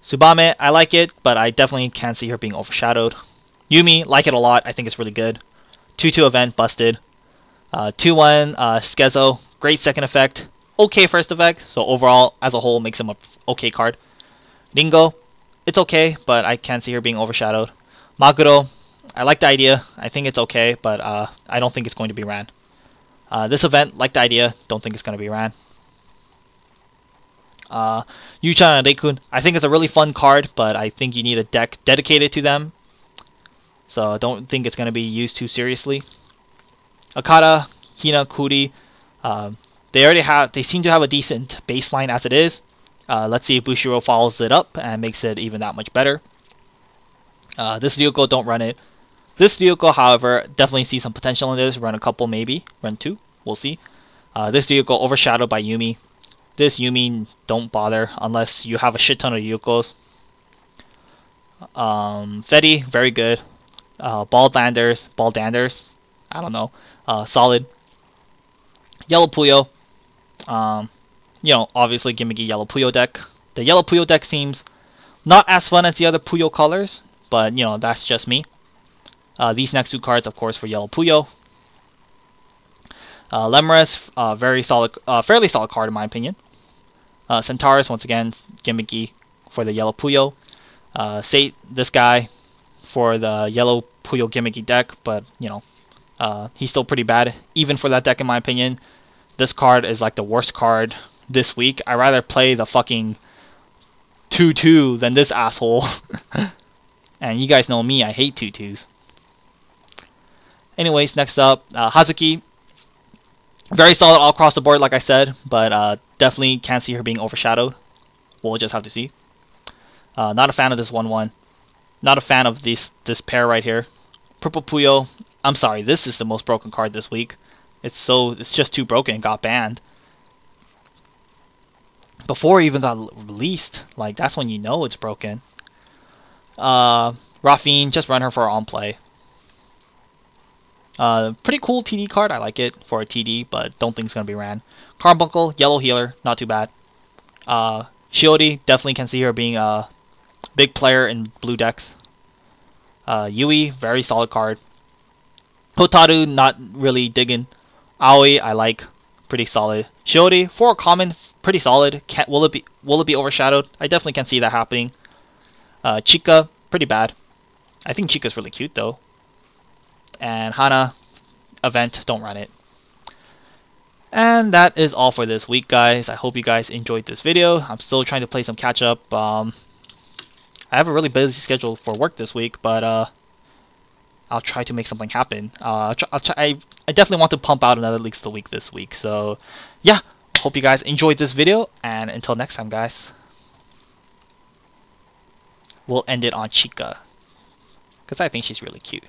Tsubame, I like it, but I definitely can't see her being overshadowed. Yumi, like it a lot, I think it's really good. 2-2 event, busted. 2-1, Skezo, great second effect. Okay first effect, so overall, as a whole, makes him a okay card. Ringo, it's okay, but I can't see her being overshadowed. Maguro, I like the idea. I think it's okay, but I don't think it's going to be ran. This event, like the idea, don't think it's going to be ran. Yuchan and Reikun, I think it's a really fun card, but I think you need a deck dedicated to them. So I don't think it's going to be used too seriously. Akata, Hina, Kuri, they seem to have a decent baseline as it is. Let's see if Bushiro follows it up and makes it even that much better. This Ryuko, don't run it. This Ryuko, however, definitely see some potential in this. Run a couple maybe. Run 2. We'll see. This Ryuko overshadowed by Yumi. This Yumi, don't bother unless you have a shit ton of Ryukos. Fetty, very good. Ballanders, I don't know. Solid. Yellow Puyo. Obviously gimmicky Yellow Puyo deck. The Yellow Puyo deck seems not as fun as the other Puyo colors, but that's just me. These next 2 cards, of course, for Yellow Puyo. Lemures, very solid, fairly solid card in my opinion. Centaurus, once again, gimmicky for the Yellow Puyo. Sate, this guy, for the Yellow Puyo gimmicky deck, but he's still pretty bad, even for that deck in my opinion. This card is like the worst card this week. I'd rather play the fucking 2/2 than this asshole. And you guys know me, I hate 2/2s. Anyways, next up, Hazuki. Very solid all across the board, like I said, but definitely can't see her being overshadowed. We'll just have to see. Not a fan of this 1/1. Not a fan of this pair right here. Purple Puyo. I'm sorry, this is the most broken card this week. It's just too broken. It got banned before it even got released. Like, that's when you know it's broken. Rafine, just run her for on play. Pretty cool TD card. I like it for a TD, but don't think it's gonna be ran. Carbuncle, Yellow Healer, not too bad. Shiori, definitely can see her being a big player in blue decks. Yui, very solid card. Hotaru, not really digging. Aoi, I like, pretty solid. Shiori, for a common, pretty solid. Will it be overshadowed? I definitely can see that happening. Chika, pretty bad. I think Chika's really cute though. And Hana, event, don't run it. And that is all for this week, guys. I hope you guys enjoyed this video. I'm still trying to play some catch up. I have a really busy schedule for work this week, but I'll try to make something happen. I definitely want to pump out another Leaks of the Week this week. So yeah, hope you guys enjoyed this video, and until next time, guys, we'll end it on Chika, because I think she's really cute.